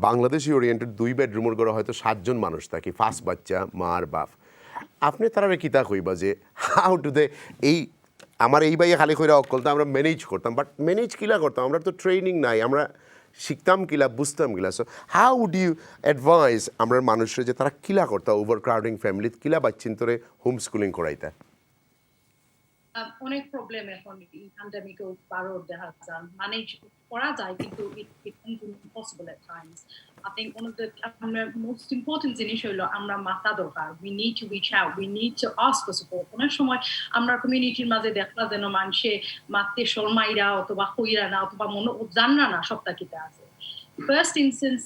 বাংলাদেশি ওরিয়েন্টেড 2 বেডরুমের ঘরে হয়তো 7 জন মানুষ থাকি, 5 বাচ্চা মা আর বাপ। আপনি তারা কিতা কইবা যে হাউ টু দে এই আমার এই বাইয়ে খালি কইরা অকলতা আমরা ম্যানেজ করতাম, বাট ম্যানেজ কিলা করতাম, আমরা তো ট্রেনিং নাই, আমরা শিখতাম কিলা বুঝতাম কিলা। So how would you advise আমরা মানুষের যে তারা কিলা করতাম ওভার ক্রাউডিং ফ্যামিলি কিলা বাচ্চিন্তরে হোম স্কুলিং করাইতা? অনেক প্রবলেম এখন প্যান্ডেমিক দেখা যায়, ম্যানেজ করা যায় কিন্তু it impossible at times. I think one of the most important জিনিস হলো আমরা মাথা দরকার, we need to reach out, we need to ask for support. অনেক সময় আমরা কমিউনিটির মাঝে দেখলা যেন মানুষে মাতে শর্মাইরা অথবা কইরা না অথবা মনে জানা না সবটা কিতা আছে। ফার্স্ট ইনস্টেন্স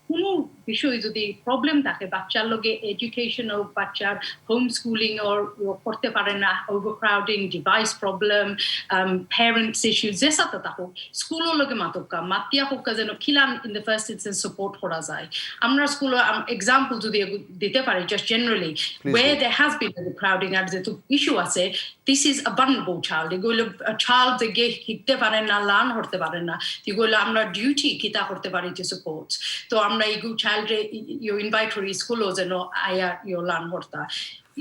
কোনো বিষয় যদি প্রবলেম থাকে বাচ্চার লগে এডুকেশন ও বাচ্চার হোম স্কুলিং ওর করতে পারে না ওভারক্রাউডিং ডিভাইস প্রবলেম প্যারেন্টস ইস্যু যে সাথে থাকুক স্কুলও লগে মাতকা মাতিয়া হোক যেন খিলান in the first instance support করা যায় আমরা স্কুলে এক্সাম্পল যদি দিতে পারি just generally where there has been overcrowding আর যেহেতু ইস্যু আছে this is a vulnerable child এগুলো child যে শিখতে পারে না লার্ন করতে পারে না এগুলো আমরা ডিউটি কিতা করতে পারি to support তো আমরা এগু child ইউ ইনভাইট করি স্কুলও যেন আয়া ইউ লার্ন করতা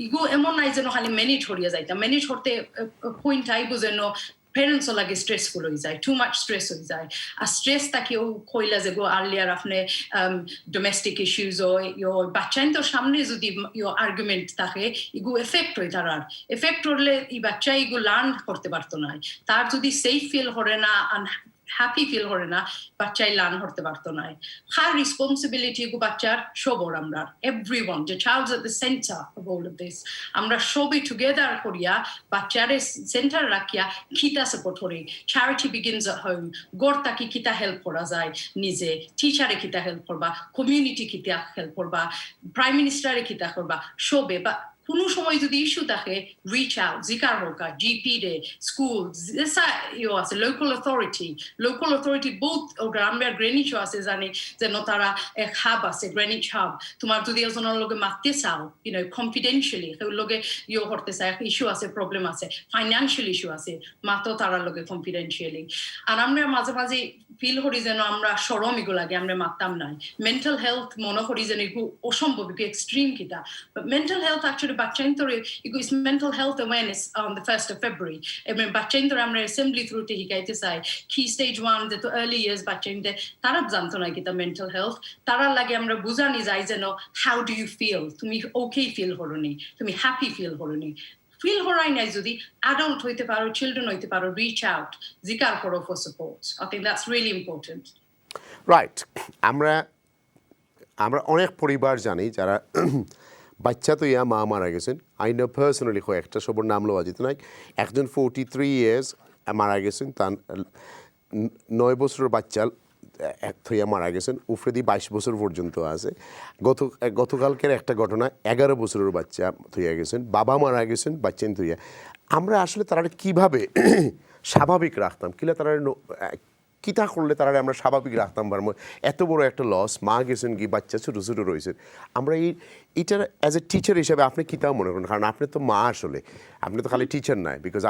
ইগু এমন নাই যেন খালি ম্যানেজ করিয়া যাইতা ম্যানেজ করতে পয়েন্ট আইবো যেন parents are like stressful হয়ে যায় too much stress হয়ে যায় আর স্ট্রেস তাকে ও কইলা যে গো আর্লিয়ার আপনি ডোমেস্টিক ইস্যুস ও ইয়োর বাচ্চাইন তো সামনে যদি ইয়োর আর্গুমেন্ট থাকে ইগু এফেক্ট হয় তার এফেক্ট হলে এই বাচ্চা ইগু লার্ন করতে পারতো না তার যদি সেফ ফিল করে না হ্যাপি ফিল করে না বাচ্চাই লার্ন করতে পারতো না হার রেসপন্সিবিলিটি গো বাচ্চার সবর আমরা এভরিওয়ান যে child at the centre of all of this আমরা সবই টুগেদার করিয়া বাচ্চারে সেন্টার রাখিয়া কিতা সাপোর্ট করি চ্যারিটি বিগিনস এট হোম গড় তাকে কিতা হেল্প করা যায় নিজে টিচারে কিতা হেল্প করবা কমিউনিটি কিতা হেল্প করবা প্রাইম মিনিস্টারে কিতা করবা সবে বা কোনো সময় যদি ইস্যু থাকে রিচ আউট জিকার হোক জিপি রে স্কুল আছে লোকাল অথরিটি বোথ আমরা গ্রেনিচও আছে জানি যেন তারা এক হাব আছে গ্রেনিচ হাব তোমার যদি এজনের লগে মারতে চাও কনফিডেন্সিয়ালি লগে করতে চাই ইস্যু আছে প্রবলেম আছে ফাইন্যান্সিয়াল ইস্যু আছে মাতো তারার লগে কনফিডেন্সিয়ালি আর আমরা মাঝে মাঝে ফিল করি যেন আমরা সরম এগুলো লাগে আমরা মারতাম নাই মেন্টাল হেলথ মনে করি যেন এগু অসম্ভব এগু এক্সট্রিম কিতা মেন্টাল হেলথ অ্যাকচুয়ালি বাচ্চাইন্তরে এগু is mental health awareness on the 1st of February এবং বাচ্চাইন্তরে আমরা অ্যাসেম্বলি থ্রুতে শিখাইতে চাই কি স্টেজ 1 যে তো আর্লি ইয়ার্স বাচ্চাইনতে তারা জানতো না কিতা মেন্টাল হেলথ তারা লাগে আমরা বুঝানি যাই যেন হাউ ডু ইউ ফিল তুমি ওকে ফিল করনি তুমি হ্যাপি ফিল করনি ফিল হরাই নাই যদি অ্যাডাল্ট হইতে পারো চিলড্রেন হইতে পারো রিচ আউট জিকার করো for support I think that's really important right আমরা অনেক পরিবার জানি যারা বাচ্চা তো ইয়া মা মারা গেছেন আই নো পার্সোনালি কয়েকটা সবর নাম লওয়া যেত না একজন 43 ইয়ার্স মারা গেছেন তার 9 বছরের বাচ্চা এক থইয়া মারা গেছেন উফরেদি 22 বছর পর্যন্ত আছে গতকালকের একটা ঘটনা 11 বছরের বাচ্চা থইয়া গেছেন বাবা মারা গেছেন বাচ্চা থইয়া আমরা আসলে তারা কিভাবে স্বাভাবিক রাখতাম কিলা তারা কিতা করলে তারা আমরা স্বাভাবিক রাখতাম পারবো এত বড় একটা লস মা গেছেন কি বাচ্চা ছোটো ছোটো রয়েছেন আমরা এটার অ্যাজ এ টিচার হিসাবে আপনি কিতাও মনে করেন কারণ আপনি তো মা আসলে আপনি তো খালি টিচার নাই বিকজ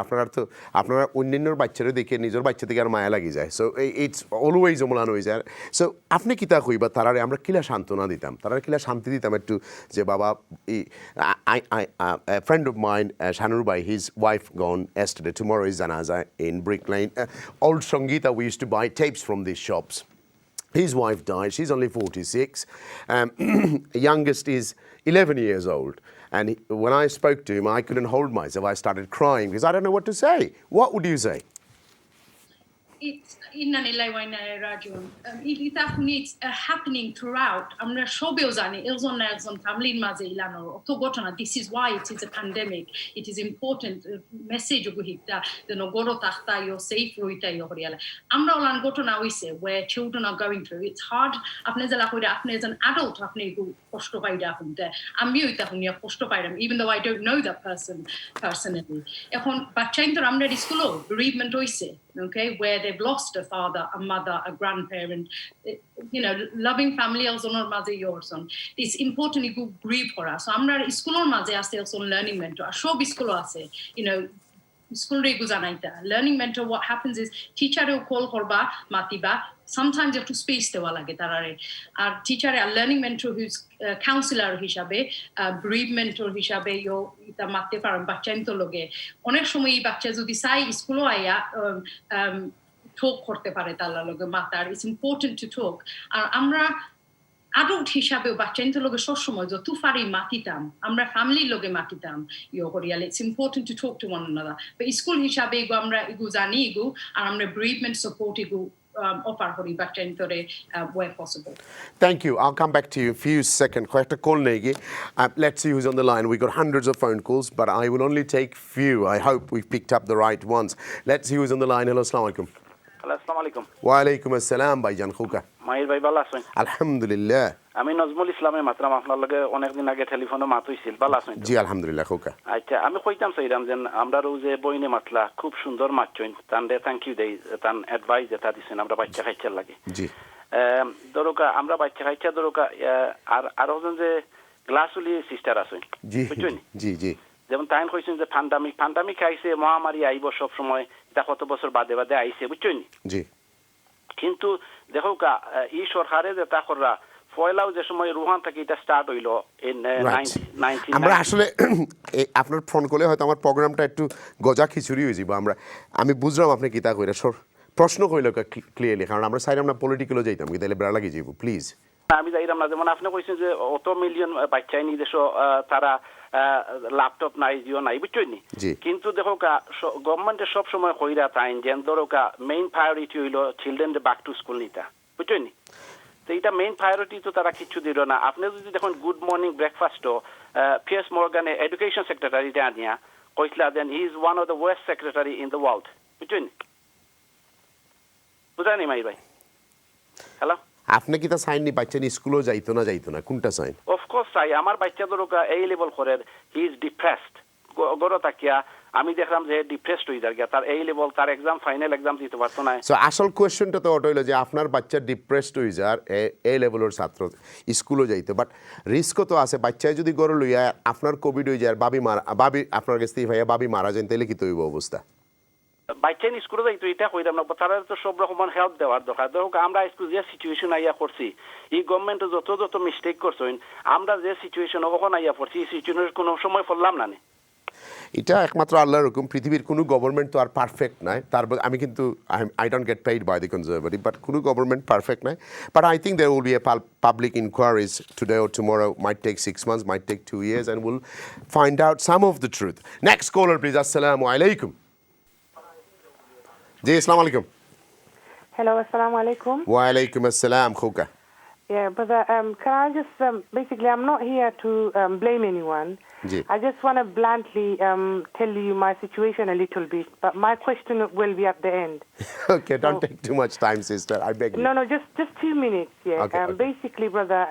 আপনারা অন্যান্য বাচ্চারা দেখে নিজের বাচ্চা থেকে আর মায়া লাগি যায় সো ইটস অলওয়েজ অমলান হয়ে যায় সো আপনি কিতা কইবা তারারে আমরা কিলা সান্ত্বনা দিতাম তারা কিলা শান্তি দিতাম একটু যে বাবা ফ্রেন্ড অফ মাইন্ড শানুর ভাই his wife gone yesterday tomorrow is janaza in Brick Lane old Sangeeta we used to buy tapes from these shops. His wife died. She's only 46. Youngest is 11 years old. And when I spoke to him, I couldn't hold myself. I started crying because I don't know what to say. What would you say? It's it's happening throughout. আমরা সবেও জানি একজন ফ্যামিলির মাঝে ইলানো অত ঘটনা this is why it is a pandemic. It is important message গুহিতা যেন গড় তাখতা ইও সেফ রইতা ইও হরিয়ালা আমরা ওলান ঘটনা হইছে where children are going through it's hard আপনি যারা কইরা আপনি as an adult আপনি কষ্ট পাইরা হতে আমি ওইটা হুনিয়া কষ্ট পাইরাম even though I don't know that person personally এখন বাচ্চাইন্তর আমরা স্কুলও bereavement হইছে okay where they've lost a father a mother a grandparent loving family also not maze yours on it's important to grieve for us so amra schoolor maze ase also learning mentor shob school ase school re guzanaita learning mentor what happens is teacher e call korba matiba sometimes you have to space dewa lage tarare ar teacher a learning mentor who's counselor hishabe bereavement mentor hishabe yo ita matte paran bachcha into loge onek shomoy ei bachcha jodi sai school aya talk করতে পারে তার লগে মাতার it's important to টক আর আমরা adult হিসাবে বাচ্চাদের লগে সব সময় যত পারি মাতিতাম আমরা ফ্যামিলির লগে মাতিতাম করিয়ালে it's important to talk to one another but school হিসাবে আমরা এগু জানি এগু আর আমরা bereavement support এগু offer করি বাচ্চাদের where possible. Thank you. I'll come back to you in a few seconds. Khoekta call negi. Let's see who's on the line. We got hundreds of phone calls, but I will only take few. I hope we've picked up the right ones. Let's see who's on the line. Hello, assalamu alaikum. আসসালামু আলাইকুম। ওয়ালাইকুম আসসালাম ভাইজান খোকা। মাহির ভাই ভালো আছেন? আলহামদুলিল্লাহ। আমি নজমুল ইসলামের মাত্রাম আপনার লগে অনেকদিন আগে টেলিফোনে মাত হইছিল, ভালো আছেন? জি আলহামদুলিল্লাহ খোকা। আচ্ছা, আমি কইতাম চাইলাম যে আমরাও যে বইনে মাতলা খুব সুন্দর মাতছেন, তানরে থ্যাংক ইউ দেই, তান অ্যাডভাইস যেটা দিছেন আমরা বাচ্চা খাইচার লাগে। জি দরকা আমরা বাচ্চা খাইচা দরকা আর আরো যে গ্লাসুলি সিস্টার আছেন, জি বুঝছেন? জি জি। যেমন তাই কইছেন যে পান্ডামিক আইছে, মহামারী আইব সব সময়, এটা কত বছর বাদে বাদে আইছে, বুঝছেন? জি। কিন্তু দেখো ই সরকারে যে তা কররা পয়লাও যে সময় রুহান থেকে এটা স্টার্ট হইলো আমরা আসলে আপনার ফোন করলে হয়তো আমার প্রোগ্রামটা একটু গজা খিচুড়ি হয়ে যাব। আমি বুঝলাম আপনি কিতা কইরা প্রশ্ন কইল ক্লিয়ারলি, কারণ আমরা চাইলাম না পলিটিক্যালও যাইতাম কি, তাহলে বেড়া লাগিয়ে যাইব প্লিজ। আমি যাইলাম না, যেমন আপনি কইছেন যে অত মিলিয়ন বাচ্চাই নিদেশ তারা ল্যাপটপ নাই, জিও নাই, বুঝছেন? কিন্তু দেখো গভর্নমেন্টের সব সময় কইরা তাই যে ধরো মেইন প্রায়োরিটি হইলো চিলড্রেন ব্যাক টু স্কুল নিতা, বুঝছেন? তো এটা মেইন প্রায়োরিটি তো তারা কিছু দিল না। আপনি যদি দেখুন গুড মর্নিং ব্রেকফাস্টও পিয়ার্স মর্গানে এডুকেশন সেক্রেটারিটা আনিয়া কইসলা then he is one of the worst secretary in the world, বুঝছেন? বুঝানি মাই ভাই? হ্যালো, আপনি কি তা সাইন নি বাচ্চা নি স্কুলও যাইতো না কোনটা সাইন? অফকোর্স চাই। আমার বাচ্চা ধরো এই লেভেল করে হি ইজ ডিপ্রেসড, গড় তাকিয়া আমি দেখলাম যে ডিপ্রেসড হয়ে যায়, তার এই লেভেল, তার এক্সাম ফাইনাল এক্সাম দিতে পারতো না। সো আসল কোয়েশ্চনটা তো ওটা হইলো যে আপনার বাচ্চা ডিপ্রেসড হয়ে যায়, এই লেভেলের ছাত্র স্কুলও যাইতো, বাট রিস্কও তো আছে। বাচ্চায় যদি গড় লইয়া আপনার কোভিড হয়ে যায়, বাবি আপনার কাছ থেকে ভাইয়া বাবি মারা যান, তাহলে কি তো হইব অবস্থা? বাচ্চা স্কুলে যাইতো এটা কইলাম না, তারা তো সব রকম হেল্প দেওয়ার দরকার। ধরো আমরা স্কুল যে সিচুয়েশন আইয়া করছি, এই গভর্নমেন্ট যত মিস্টেক করছেন, আমরা যে সিচুয়েশন কখন আইয়া পড়ছি, এই সিচুয়েশনের কোনো সময় পড়লাম না। এটা একমাত্র আল্লাহর হুকুম। পৃথিবীর কোনো গভর্নমেন্ট তো আর পারফেক্ট নয়। আমি কিন্তু I don't get paid by the conservative, but কোনো গভর্নমেন্ট পারফেক্ট নয়। But I think there will be a public inquiries today or tomorrow, might take 6 months, might take 2 years, and we'll find out some of the truth. Next caller please. Assalamu alaikum. Ji, assalamu alaikum. Hello, assalamu alaikum. Wa alaikum assalam, Khuka. Yeah, brother, can I just, basically, I'm not here to blame anyone. Ji. I just want to bluntly tell you my situation a little bit, but my question will be at the end. Okay, don't take too much time, sister. I beg you. No, just 2 minutes, yeah. Okay, okay. Basically, brother,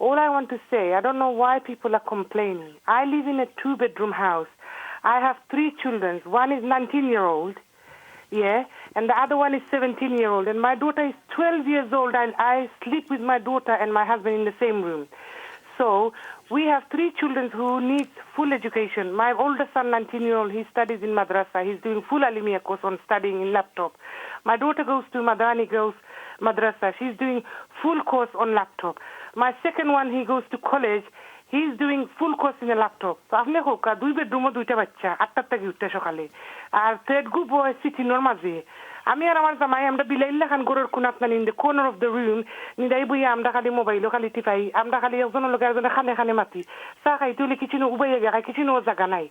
all I want to say, I don't know why people are complaining. I live in a 2-bedroom house. I have 3 children. One is 19-year-old. Yeah, and the other one is 17-year-old, and my daughter is 12 years old, and I sleep with my daughter and my husband in the same room. So we have 3 children who need full education. My older son, 19-year-old, he studies in madrasa. He's doing full Alimiya course on studying in laptop. My daughter goes to Madani Girls Madrasa. She's doing full course on laptop. My second one, he goes to college. He's doing full course in a laptop. So আপনি হোক 2 বেডরুমও 2টা বাচ্চা 8টার থেকে উঠতে সকালে, আর thread group বয় সিটিনোর মাঝে আমি আর আমার জামাই আমরা বিলাইল্লা খান গরুর কোনাত না in the corner of the room নিদাই বইয়া আমরা খালি মোবাইলও খালি টিপাই, আমরা খালি একজনের লগে একজনে খানে মাতি চা খাইতে হলে কিছু উবাইয়া গেছে, কিছু জায়গা নাই।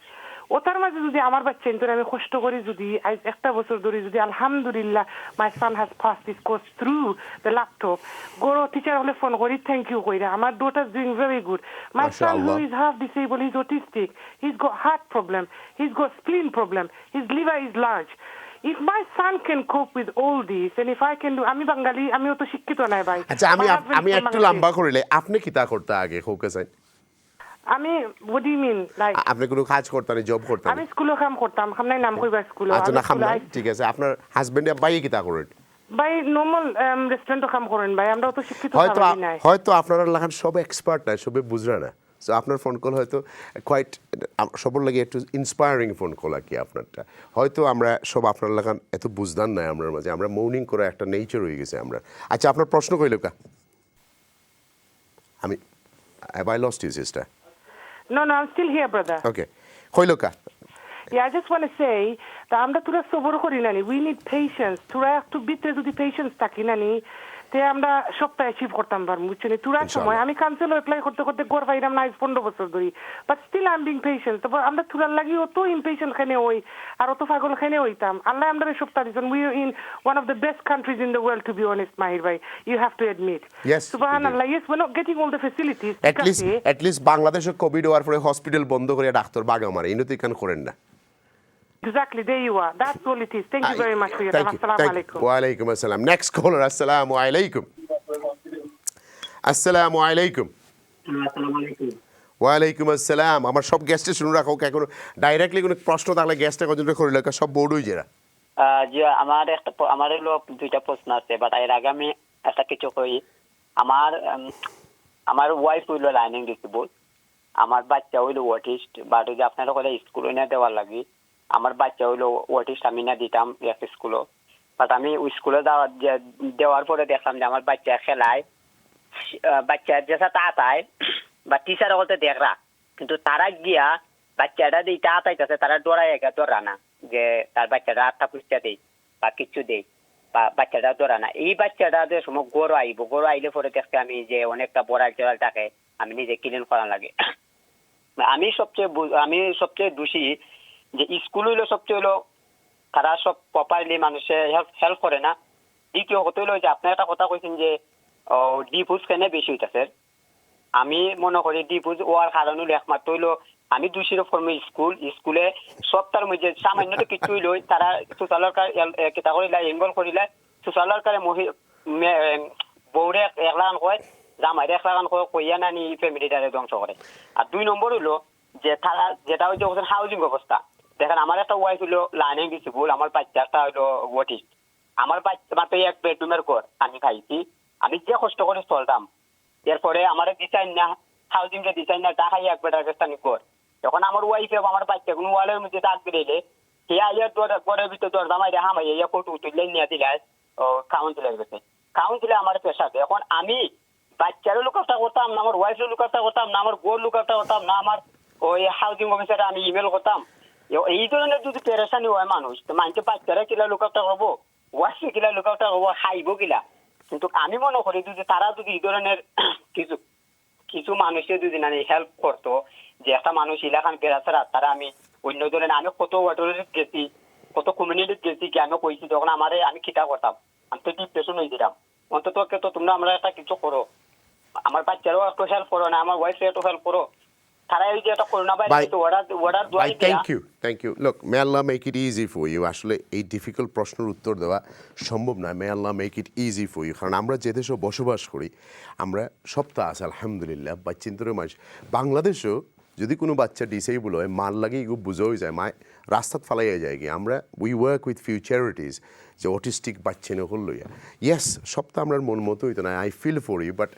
ওটার মাঝে যদি আমার বাচ্চা ইন্তরে আমি কষ্ট করি, যদি আজ 1 বছর ধরে যদি আলহামদুলিল্লাহ my son has pass this course through the laptop, গরো টিচার হলে ফোন করি থ্যাংক ইউ কইরা আমার daughter doing very good. My son who is half disable, his autistic, his got heart problem, his got spleen problem, his liver is large. If my son can cope with all this, and if I can do, আমি বাঙালি, আমিও তো শিক্ষিত নাই ভাই। আচ্ছা, আমি একটু লম্বা করিলে আপনি কিতা করতে আগে হোকে চাই? আমি what do you mean, like আপনি কোনো কাজ করতেন, জব করতেন? আমি স্কুলে কাম করতাম, খামনাই নাম কইবা স্কুলে। আচ্ছা, না খামনাই, ঠিক আছে। আপনার হাজবেন্ড ভাই কিতা করেন? ভাই নরমাল রেস্টুরেন্টে কাম করেন ভাই, আমরাও তো শিক্ষিত নাই। হয়তো আপনারা লাগান সব এক্সপার্ট নাই, সবে বুঝরা না। সো আপনার ফোন কল হয়তো কোয়াইট সবার লাগে একটু ইন্সপায়ারিং ফোন কল আর কি আপনারটা। হয়তো আমরা সব আপনার লাগান এত বুঝদান নাই আমরা মাঝে, আমরা মৌনিং করে একটা নেচার হয়ে গেছে আমরা। আচ্ছা, আপনার প্রশ্ন কইল কা? আমি have I lost you, sister? No, I'm still here, brother. Okay. কইল কা? Yeah, I just want to say that আমরা তুরা সবর করি নানি, we need patience. তুরা একটু ভিতরে যদি পেশেন্স থাকি নানি, তে আমরা সবটা অ্যাচিভ করতাম পারবো, বুঝছেন? তুরার সময় আমি কাউন্সিলর অ্যাপ্লাই করতে করতে গড় পাইলাম না 15 বছর ধরে, but still I am being patient. তারপর আমরা তুরার লাগি অত ইমপেশেন্ট খানে হই আর অত পাগল খানে হইতাম। আল্লাহ আমরা সবটা দিয়েছেন। We are in one of the best countries in the world, to be honest, Mahir ভাই, ইউ হ্যাভ টু অ্যাডমিট। সুবহানাল্লাহ, yes, we are not getting all the facilities. at least বাংলাদেশে কোভিড হওয়ার পরে হসপিটাল বন্ধ করে ডাক্তার বাগা মারে, ইনো তো ইকান করেন না। Exactly, there you are. That's all it is. Thank you very much for your time. Assalamu alaikum. Wa alaikum assalam. Next caller, assalamu alaikum. Assalamu alaikum. Wa alaikum assalam. আমার সব গেস্টে শুনে রাখো এখন ডাইরেক্টলি কোনো প্রশ্ন থাকলে গেস্টে কজনটা করে লেখা সব বোর্ড হয়ে যায় জি আমার হলো দুইটা প্রশ্ন আছে বাট এর আগে আমি একটা কিছু কই আমার ওয়াইফ হইলো লার্নিং ডিসেবল আমার বাচ্চা হইলো অটিস্ট বাট ওই যে আপনারা করে স্কুলে না দেওয়ার লাগি আমার বাচ্চা হইলো অটিস্ট আমি না দিতাম এক স্কুলে বাট আমি ওই স্কুলে দেওয়ার পরে দেখলাম যে আমার বাচ্চা খেলায় বাচ্চা যেসা তাতায় বা টিচার বলতে দেখরা কিন্তু তারা গিয়া বাচ্চাটা দিয়ে তাতাইতেছে তারা দৌড়ায় দৌড়া না যে তার বাচ্চাটা আটটা পুষ্টা দেই বা কিচ্ছু দেই বা বাচ্চাটা দৌড়া না এই বাচ্চাটা যে সময় গরু আইলে পরে দেখতে আমি যে অনেকটা বড় জল থাকে আমি নিজে ক্লিন করা লাগে আমি সবচেয়ে দোষী যে স্কুল হইলো সবচেয়ে হইলো তারা সব প্রপারলি মানুষের হেল্প করে না দ্বিতীয় কথা হইলো যে আপনি একটা কথা কইছেন যে ডিপুজ কেন বেশি হইতেছে আমি মনে করি ডিপুজ ওয়ার কারণ হইলো একমাত্র হইলো আমি দোষীর ফর্মে স্কুলে সপ্তাহের মধ্যে সামান্য কিছু হইলো তারা সোশ্যাল ওয়ার্কার কিতা করিলা ইনভলভ করিলা সোশ্যাল ওয়ার্কারে বউরে 1 লাখ কয় জামাইরে 1 লাখ কইয়া না নি ফ্যামিলিটারে ধ্বংস করে আর 2 নম্বর হইলো যে তারা যেটা হচ্ছে হাউজিং ব্যবস্থা দেখেন আমার একটা ওয়াইফ হইলো লার্নিং ডিসেবল আমার বাচ্চাটা হইলো অটিস্ট আমার বাচ্চা মাত্র 1 বেডরুমের ঘর আমি খাইছি আমি যে কষ্ট করে চলতাম এরপরে আমার ডিজাইন না হাউজিং এর ডিজাইন না ঢাকায় 1 বেডরুমের স্থানে ঘর যখন আমার ওয়াইফ আমার বাচ্চা কোনো ওয়ালের মধ্যে দাগ দিলে সে আইয়ার ঘরের ভিতরে দরজা মাইরে হামাইয়া ইয়া ফটো তুলে নিয়ে দিলে কাউন্সিলের গেছে কাউন্সিলে আমার পেশাতে এখন আমি বাচ্চারও লুকাফটা করতাম না আমার ওয়াইফের লুকাফটা করতাম না আমার বোর লুকাফটা করতাম না আমার ওই হাউজিং অফিসারে আমি ইমেল করতাম এই ধরনের যদি পেরেশানি হয় মানুষ তো মানুষের বাচ্চারা কিলা লুকাফটা করবো ওয়াইফে কিলা লুকাফটা করবো খাইব কিলা কিন্তু আমি মনে করি যদি তারা যদি এই ধরনের কিছু মানুষের যদি না হেল্প করতো যে একটা মানুষ এলাকান পেরাছাড়া তারা আমি অন্য ধরনের আমি কত ওয়াটারিতে গেছি কত কমিউনিটিতে গেছি কি আমি কইছি যখন আমি খিতা করতাম আমি তো ডিপ্রেশন হয়ে দিলাম অন্তত তোমরা আমরা একটা কিছু করো আমার বাচ্চারও একটু হেল্প করো না আমার ওয়াইফে একটু হেল্প করো তারা এই যে একটা করোনা ভাইরাস ওয়ার্ডার দোয়াই thank you look may Allah make it easy for you আসলে এই ডিফিকাল্ট প্রশ্নের উত্তর দেওয়া সম্ভব নয় may Allah make it easy for you কারণ আমরা যে দেশে বসবাস করি আমরা সপ্তাহ আছে আলহামদুলিল্লাহ বাচ্চিন্তরে মানুষ বাংলাদেশেও যদি কোনো বাচ্চা ডিসেবল হয় মার লাগে এগুলো বুঝাই যায় মায় রাস্তাত ফালাইয়া যায় কি আমরা we work with few charities যে অটিস্টিক বাচ্চা নকল লইয়া ইয়েস সপ্তাহ আমার মন মতো হইতো না I feel for you but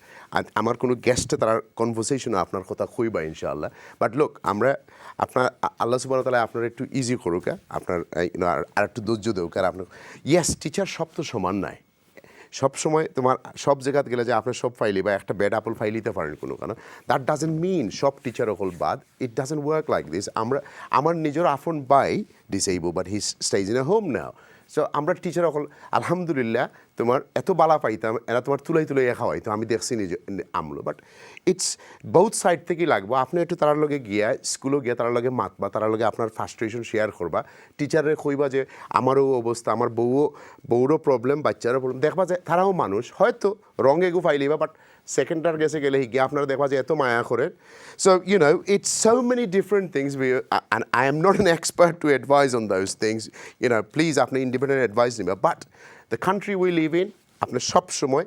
আমার কোনো গেস্টে তার কনভারসেশনে আপনার কথা কইবা ইনশাআল্লাহ বাট লোক আমরা আপনার আল্লাহ সুবহানাহু ওয়া তাআলা আপনার একটু ইজি করুক আপনার আর একটু ধৈর্য দেউক আর আপনার ইয়েস টিচার সব তো সমান নাই সব সময় তোমার সব জায়গাতে গেলে যে আপনি সব ফাইলি বা একটা ব্যাড আপেল ফাইলিতে পারেন কোনো কারণ দ্যাট ডাজেন্ট মিন সব টিচার অকল বাদ it doesn't work like this আমার নিজের আফন বাই disable but he stays in a home now so আমরা টিচার অকল আলহামদুলিল্লাহ তোমার এত বালা পাইতাম এরা তোমার তুলাই খাওয়াইতো আমি দেখছি নিজে আমলো বাট ইটস বহুত সাইড থেকেই লাগবো আপনি একটু তার লগে গিয়া স্কুলে গিয়া তার লগে মাতবা তার লগে আপনার ফ্রাস্ট্রেশন শেয়ার করবা টিচারে কইবা যে আমারও অবস্থা আমার বউরও প্রবলেম বাচ্চারও প্রবলেম দেখবা যে তারাও মানুষ হয়তো রং এগু ফাইলিবা বাট সেকেন্ডটার গেছে গেলে গিয়ে আপনারা দেখবা যে এত মায়া করে so you know it's so many different things and I am not an expert to advise on those things you know please আপনি ইন্ডিপেন্ডেন্ট অ্যাডভাইস নেবা but the country we live in আপনি সবসময়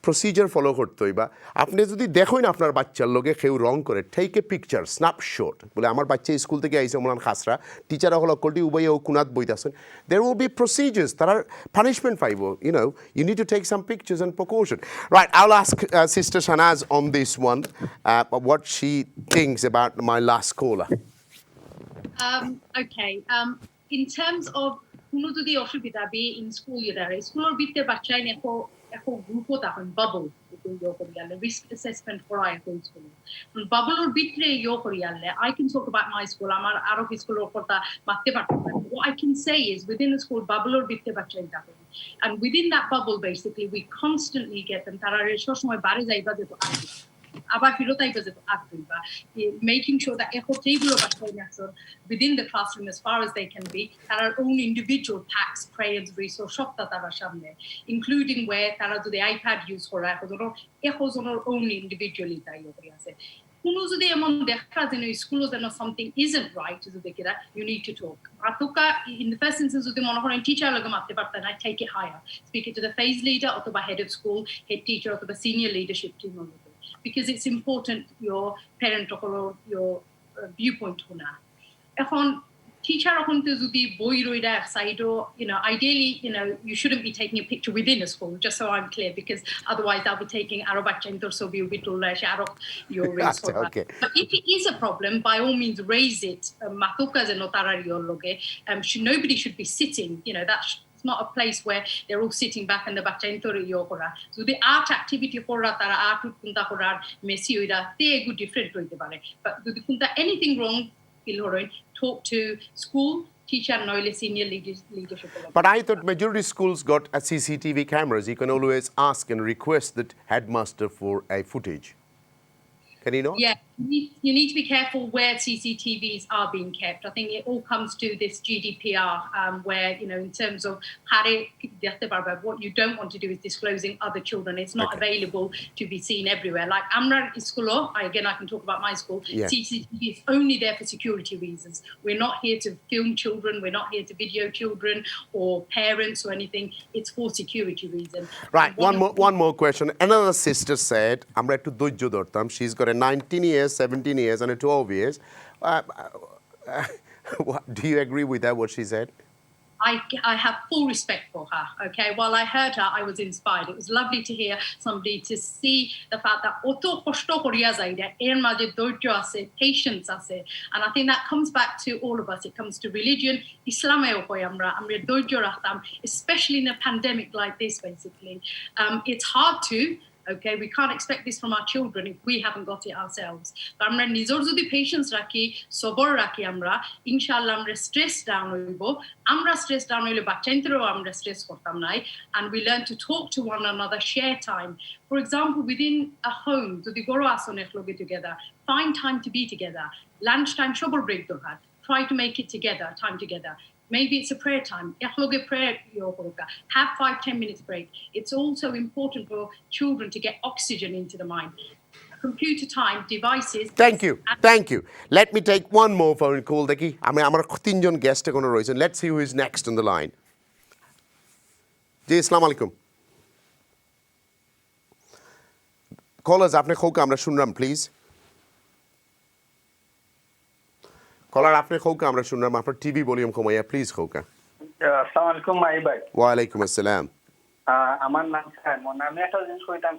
প্রসিজার ফলো করতে হইবা আপনি যদি দেখেন আপনার বাচ্চার লগে কেউ রং করে টেক এ পিকচার স্ন্যাপশট বলে আমার বাচ্চা স্কুল থেকে আইসে মলান খাসরা টিচার হল কলটি উবাই ও কুনাত বইতাছেন দের উইল বি প্রসিজার্স তারা পানিশমেন্ট পাইব you know you need to take some pictures and precaution right I will ask sister Shahnaz on this one what she thinks about my last caller Okay. In terms of কোনো যদি অসুবিধা be in school স্কুলের ভিতরে বাচ্চাই এখন গ্রুপও তখন bubble করিয়ালে risk assessment করা এখন স্কুলে বাবলের ভিতরে করিয়ালে I can talk about my school আমার আরো স্কুলের কথা মারতে পারতাম what I can say is within the school বাবলের ভিতরে বাচ্চাই তখন and within that bubble basically we constantly get them তারা সব সময় বাইরে যাইবা যেত আবার ফিরত আইবা যেত আইবা making sure that এগুলো বাচ্চাই আছে within the classroom as far as they can be তার own individual tax crayons resource সবটা তারা সামনে including where তারা যদি iPad use করে এখন ওর own individually তাই আছে কোনো যদি এমন দেখা যেন স্কুলে যেন সামথিং ইজন্ট রাইট যদি কিরা ইউ নিড টু টক আতকা ইন দ্য ফার্স্ট ইনস্টেন্স যদি মনে করেন টিচার লগে মারতে পারতেন I take it higher speak it to the phase leader অথবা head of school head teacher অথবা senior leadership team because it's important your parent or your viewpoint hona এখন teacher এখন তো যদি বই রইরা সাইডো ideally you shouldn't be taking a picture within a school just so I'm clear because otherwise I'll be taking aro bachchentor sobi ubi tolla aro your race okay. But if it is a problem by all means raise it matuka ze notarari loge nobody should be sitting that's it's not a place where they're all sitting back and the bachchentor yo kora so the art activity kora tara art kunta korar mesi oira te good different hoite pare but যদি kunta anything wrong talk to school teacher noile senior leadership but I thought majority schools got a CCTV cameras you can always ask and request the headmaster for a footage can you not yeah you need to be careful where CCTVs are being kept I think it all comes to this GDPR where in terms of what you don't want to do is disclosing other children it's not available to be seen everywhere like amra school again I can talk about my school CCTV is only there for security reasons we're not here to film children we're not here to video children or parents or anything it's for security reasons right one more question another sister said amra ekটু ধৈর্য ধরতাম she's got a 19 years 17 years and a 12 years do you agree with that what she said I have full respect for her okay while I heard her I was inspired it was lovely to hear somebody to see the fact that oto koshto koriya jaida er maje dhoirjo ase patience ase and I think that comes back to all of us it comes to religion islam e koi amra dhoirjo rakhtam especially in a pandemic like this basically it's hard to okay we can't expect this from our children if we haven't got it ourselves but amra nijor jodi patience rakhi sabr rakhi amra inshallah amra stress down hoibo amra stress down hoile bachchenterও amra stress kortam nai and we learn to talk to one another share time for example within a home jodi goro ason ekloge together find time to be together lunch time shobor break dorkar try to make it together time together maybe it's a prayer time prayer have 5-10 minutes break it's also important for children to get oxygen into the mind computer time devices thank you let me take one more phone call দেখি আমি আমার তিনজন guest এখন রয়েছেন let's see who is next on the line জি আসসালামু আলাইকুম collars আপনি খোকা আমরা শুনলাম প্লিজ কলার আপনি খোকা আমরা শুনলাম আপনার টিভি ভলিউম কমাইয়া প্লিজ খোকা আসসালামু আলাইকুম মাই ভাই ওয়া আলাইকুম আসসালাম আমার নাম সাইমন আমি একটা জিনিস কইতাম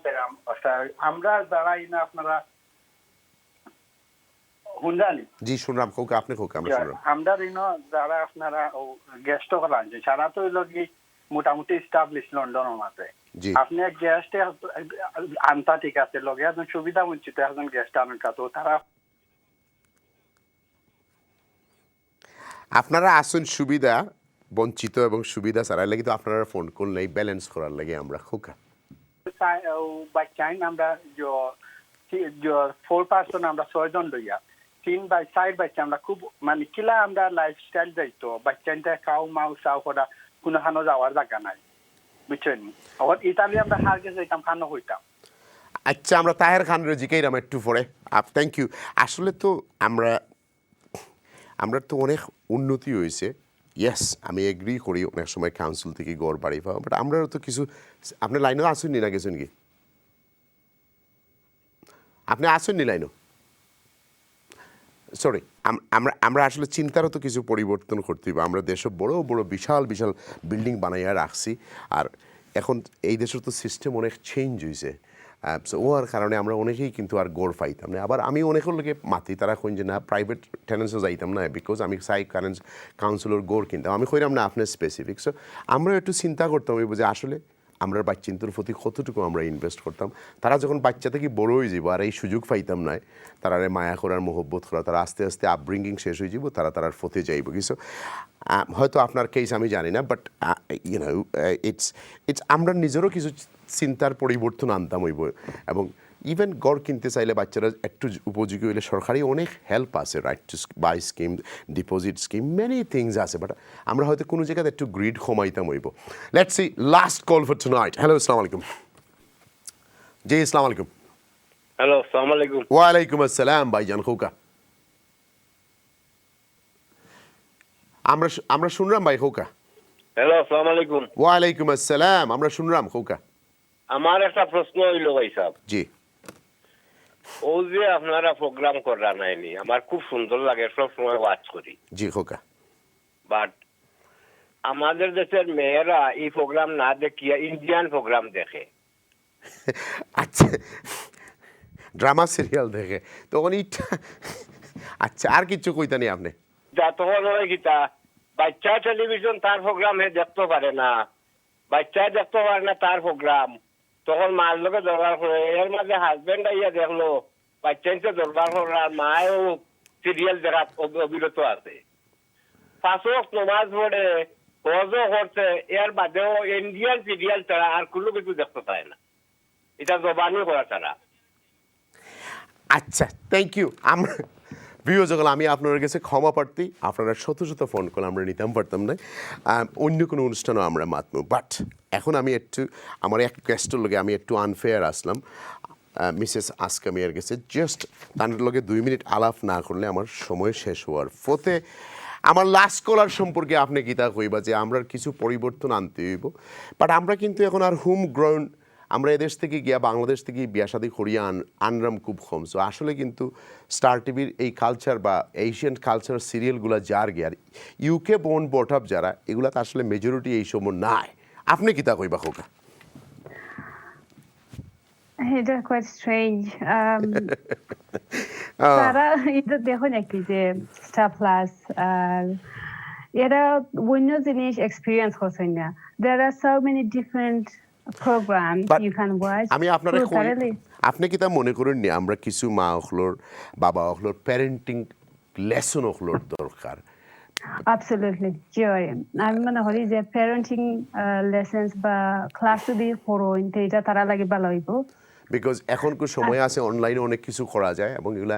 আমরা যারা আপনারা হুন্ডানি জি শুনলাম খোকা আপনি খোকা আমরা শুনলাম আমরা যারা আপনারা গেস্ট করান যে সারা তো লগি মোটামুটি এস্টাবলিশ লন্ডনের মাঝে আপনি গেস্টে আনতা ঠিক আছে লগে একজন সুবিধা বঞ্চিত একজন গেস্ট আনেন তো তারা আপনারা আসুন সুবিধা বঞ্চিত এবং সুবিধা ছাড়া লাগে তো আপনারা ফোন কল নেই ব্যালেন্স করার লাগে আমরা খোকা বাচ্চাইন আমরা যে 4 পারসন আমরা 6 জন লইয়া 3 বাই 4 বাচ্চা আমরা খুব মানে কিলা আমরা লাইফস্টাইল যাইতো বাচ্চাইনটা খাও মাও চাও করা কোনো খানো যাওয়ার জায়গা নাই বুঝছেন আর ইতালি আমরা হার গেছে যাইতাম খানো হইতাম আচ্ছা আমরা তাহের খান জিকাইরাম একটু পরে থ্যাংক ইউ আসলে তো আমরা তো অনেক উন্নতি হয়েছে ইয়েস আমি এগ্রি করি অনেক সময় কাউন্সিল থেকে গড় বাড়ি পাওয়া বাট আমরাও তো কিছু আপনি লাইনও আসুননি না গেছেন কি আপনি আসুননি লাইনও সরি আমরা আসলে চিন্তারও তো কিছু পরিবর্তন করতে হবে আমরা দেশে বড় বড় বিশাল বিশাল বিল্ডিং বানাইয়া রাখছি আর এখন এই দেশের তো সিস্টেম অনেক চেঞ্জ হয়েছে সো ওর কারণে আমরা অনেকেই কিন্তু আর গড় পাইতাম না আবার আমি অনেকের লোকে মাতি তারা কইন যে না প্রাইভেট টেনেন্সও যাইতাম না বিকজ আমি চাই কাউন্সিলর গড় কিনতাম আমি কইলাম না আপনার স্পেসিফিক সো আমরা একটু চিন্তা করতাম ওই যে আসলে আমরা বাচ্চিন্তুর প্রতি কতটুকু আমরা ইনভেস্ট করতাম তারা যখন বাচ্চা থেকে বড় হয়ে যাব আর এই সুযোগ পাইতাম না তারা মায়া করার মোহব্বত করা তারা আস্তে আস্তে আপব্রিঙ্গিং শেষ হয়ে যাব তারার ফতে যাইব কিছু হয়তো আপনার কেস আমি জানি না বাট ইটস আমরা নিজেরও কিছু চিন্তার পরিবর্তন আনতাম হইব এবং ইভেন গড় কিনতে চাইলে বাচ্চারা একটু উপযোগী হইলে সরকারি অনেক হেল্প আছে right to buy scheme deposit scheme many things আছে বাট আমরা হয়তো কোনো জায়গাতে একটু গ্রিড কমাইতাম হইব let's see last call for tonight hello আসসালামু আলাইকুম জি আসসালামু আলাইকুম হ্যালো, আসসালামু আলাইকুম। ওয়ালাইকুম আসসালাম ভাইজান খোকা। আমরা শুনলাম ভাই খোকা। হ্যালো, আসসালামু আলাইকুম। ওয়ালাইকুম আসসালাম, আমরা শুনলাম খোকা। আমার একটা প্রশ্ন হইল ভাই সাহেব। জি। ও যে আপনারা প্রোগ্রাম করা নাইনি, আমার খুব সুন্দর লাগে, সব সময় ওয়াচ করি। জি খোকা। বাট আমাদের দেশের মেয়েরা এই প্রোগ্রাম না দেখিয়া ইন্ডিয়ান প্রোগ্রাম দেখে। আচ্ছা, ড্রামা সিরিয়াল দেখে তখন এইটা। আচ্ছা, আর কিছু কইতানি আপনি? যা তখন হয় কিতা, বাচ্চা টেলিভিশন তার প্রোগ্রাম হে দেখতে পারে না, বাচ্চা দেখতে পারে না তার প্রোগ্রাম, তখন মার লোকে দরবার করে। এর মাঝে হাজবেন্ড আইয়া দেখলো বাচ্চাকে দরবার করে, আর মায়েও সিরিয়াল দেখার অবিরত আছে। পাঁচ ওয়াক্ত নামাজ পড়ে, হজও করছে, এর বাদেও ইন্ডিয়ান সিরিয়াল ছাড়া আর কোনো কিছু দেখতে পায় না, এটা জবানি করা ছাড়া। আচ্ছা, থ্যাংক ইউ। আমরা ভিউ যখন আমি আপনার কাছে ক্ষমা প্রার্থী, আপনারা শত শত ফোন কল আমরা নিতাম পারতাম না, অন্য কোনো অনুষ্ঠানও আমরা মাতবো। বাট এখন আমি একটু আমার এক গেস্টের লগে আমি একটু আনফেয়ার আসলাম মিসেস আজকা মিয়ার কাছে। জাস্ট তার লগে 2 মিনিট আলাপ না করলে আমার সময় শেষ হওয়ার ফতে আমার লাস্ট কলার সম্পর্কে আপনি গীতা কইবা যে আমরা কিছু পরিবর্তন আনতে হইব। বাট আমরা কিন্তু এখন আর হোম গ্রাউন্ড, আমরা এদেশ থেকে গিয়া বাংলাদেশ থেকে বিয়া শাদী করিয়া আনরাম খুব কম। সো আসলে কিন্তু স্টার টিভির এই কালচার বা এশিয়ান কালচার সিরিয়ালগুলো যার গিয়ার ইউকে বোন বটআপ যারা, এগুলা তো আসলে মেজরিটি এই সময় নাই। আপনি কি তা কইবা খোকা? এটা কোয়াইট স্ট্রেঞ্জ। তারা এটা দেখো নাকি যে স্টার প্লাস আর এরা অন্য জিনিস এক্সপিরিয়েন্স করছেন না। There are so many different programs you can watch. আমি আপনারা আপনি কি তা মনে করেন নি আমরা কিছু মা হলোর বাবা হলোর প্যারেন্টিং লেসন হলোর দরকার? Absolutely, joy. আমি মনে করি যে প্যারেন্টিং লেসন্স বা ক্লাস যদি পড়েন এটা তারা লাগে ভালো হইব। বিকজ এখনকার সময় আছে অনলাইনে অনেক কিছু করা যায় এবং এগুলা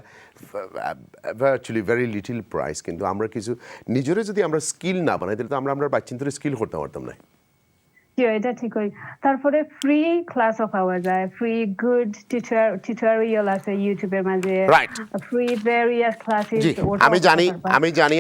ভার্চুয়ালি ভেরি লিটল প্রাইস। কিন্তু আমরা কিছু নিজেরা যদি আমরা স্কিল না বানাই তাহলে তো আমরা বাচ্চাদের স্কিল করতে পারতাম না। এটা ঠিকই। তারপরে ফ্রি ক্লাসও পাওয়া যায়, ফ্রি গুড টিউটোরিয়াল আছে ইউটিউবের মাঝে, ফ্রি ভেরিয়াস ক্লাসেস। আমি জানি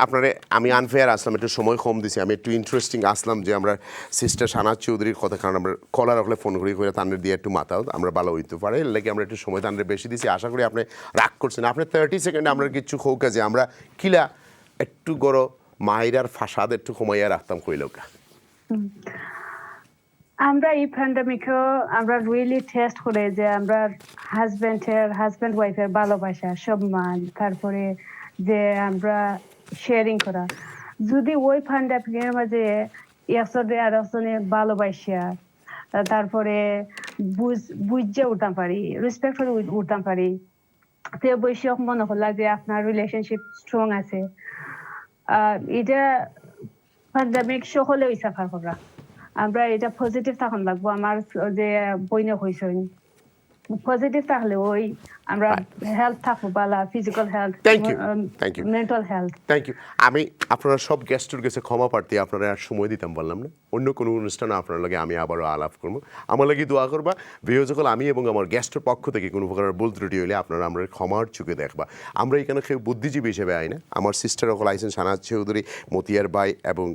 আপনারে আমি আনফেয়ার আসলাম, একটু সময় কম দিছি, আমি একটু ইন্টারেস্টিং আসলাম যে আমরা সিস্টার সানাজ চৌধুরীর কথা, কারণ আমরা কলার রাখলে ফোন করি করে তাদের দিয়ে একটু মাথাও আমরা ভালো হইতে পারে, এর লাগে আমরা একটু সময় তাদের বেশি দিছি। আশা করি আপনি রাগ করছেন। আপনি 30 সেকেন্ডে আমরা কিছু খৌকা যে আমরা কিলা একটু গড় মাহিরার ফাসাদ একটু কমাইয়া রাখতাম কইলকা। আমরা এই প্যান্ডামিকও আমরা রিয়েলি টেস্ট করে যে আমরা হাজব্যান্ড ওয়াইফের ভালোবাসা, সম্মান, তারপরে যে আমরা শেয়ারিং করা, যদি ওই প্যান্ডামিকের মাঝে একজনে আর একজনে ভালোবাসা, তারপরে বুঝে উঠতাম পারি, রেসপেক্ট করে উঠতাম পারি, তো বৈশাখ মনে হলো যে আপনার রিলেশনশিপ স্ট্রং আছে। এটা প্যান্ডামিক সকলেই সাফার করা। আমরা এটা পজিটিভ তখন লাগবো। আমার যে বইনে হয়েছে পজিটিভ থাকলে ওই আমরা হেলথ থাকবো ভালো, physical health, mental health. Thank you. আমি আপনারা সব গেস্টের কাছে ক্ষমা প্রার্থী, আপনারা আর সময় দিতাম বললাম না। অন্য কোনো অনুষ্ঠানে আপনার লাগে আমি আবারও আলাপ করবো। আমার লাগে দোয়া করবা ভিডিও যখন আমি এবং আমার গেস্টের পক্ষ থেকে কোনো প্রকার ভুল ত্রুটি হইলে আপনারা আমরা ক্ষমার চোখে দেখবা। আমরা এখানে কেউ বুদ্ধিজীবী হিসেবে আই না। আমার সিস্টার সকল আইসেন সানাজ চৌধুরী, মতিয়ার ভাই এবং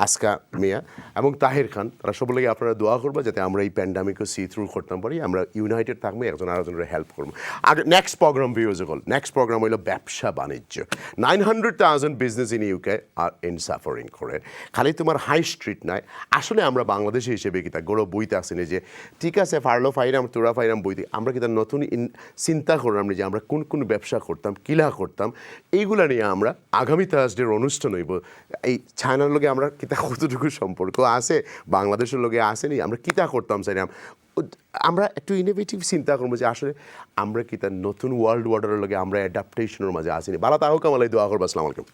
আজকা মিয়া এবং তাহের খান, তারা সব লাগে আপনারা দোয়া করবা যাতে আমরা এই প্যান্ডামিকও সি থ্রু করতে পারি। আমরা ইউনাইটেড থাকবো, একজন আরেকজনের হেল্প করবো। আর নেক্সট প্রোগ্রাম ভিডিও যখন নেক্সট প্রোগ্রাম হইল ব্যবসা বাণিজ্য। 900,000 বিজনেস ইন ইউকে আর ইন সাফারিং করে। খালি তোমার হাই স্ট্রিট নয়, আসলে আমরা বাংলাদেশি হিসেবে কি তা গৌরব বইতে আসেনি যে ঠিক আছে ফারলো ফাইরাম তোরা ফাইরাম বইতে আমরা কি তার নতুন চিন্তা করলাম যে আমরা কোন কোন ব্যবসা করতাম, কিলা করতাম, এইগুলা নিয়ে আমরা আগামী থার্সডের অনুষ্ঠান হইব। এই চায়নার লগে আমরা কিতা কতটুকু সম্পর্ক আছে, বাংলাদেশের লগে আসেনি, আমরা কিতা করতাম চাইলাম, আমরা একটু ইনোভেটিভ চিন্তা করবো যে আসলে আমরা কি তার নতুন ওয়ার্ল্ড অর্ডারের লগে আমরা অ্যাডাপ্টেশনের মাঝে আসিনি। বালা তাহলে কামালাই দোয়া করবো। আসসালামু আলাইকুম।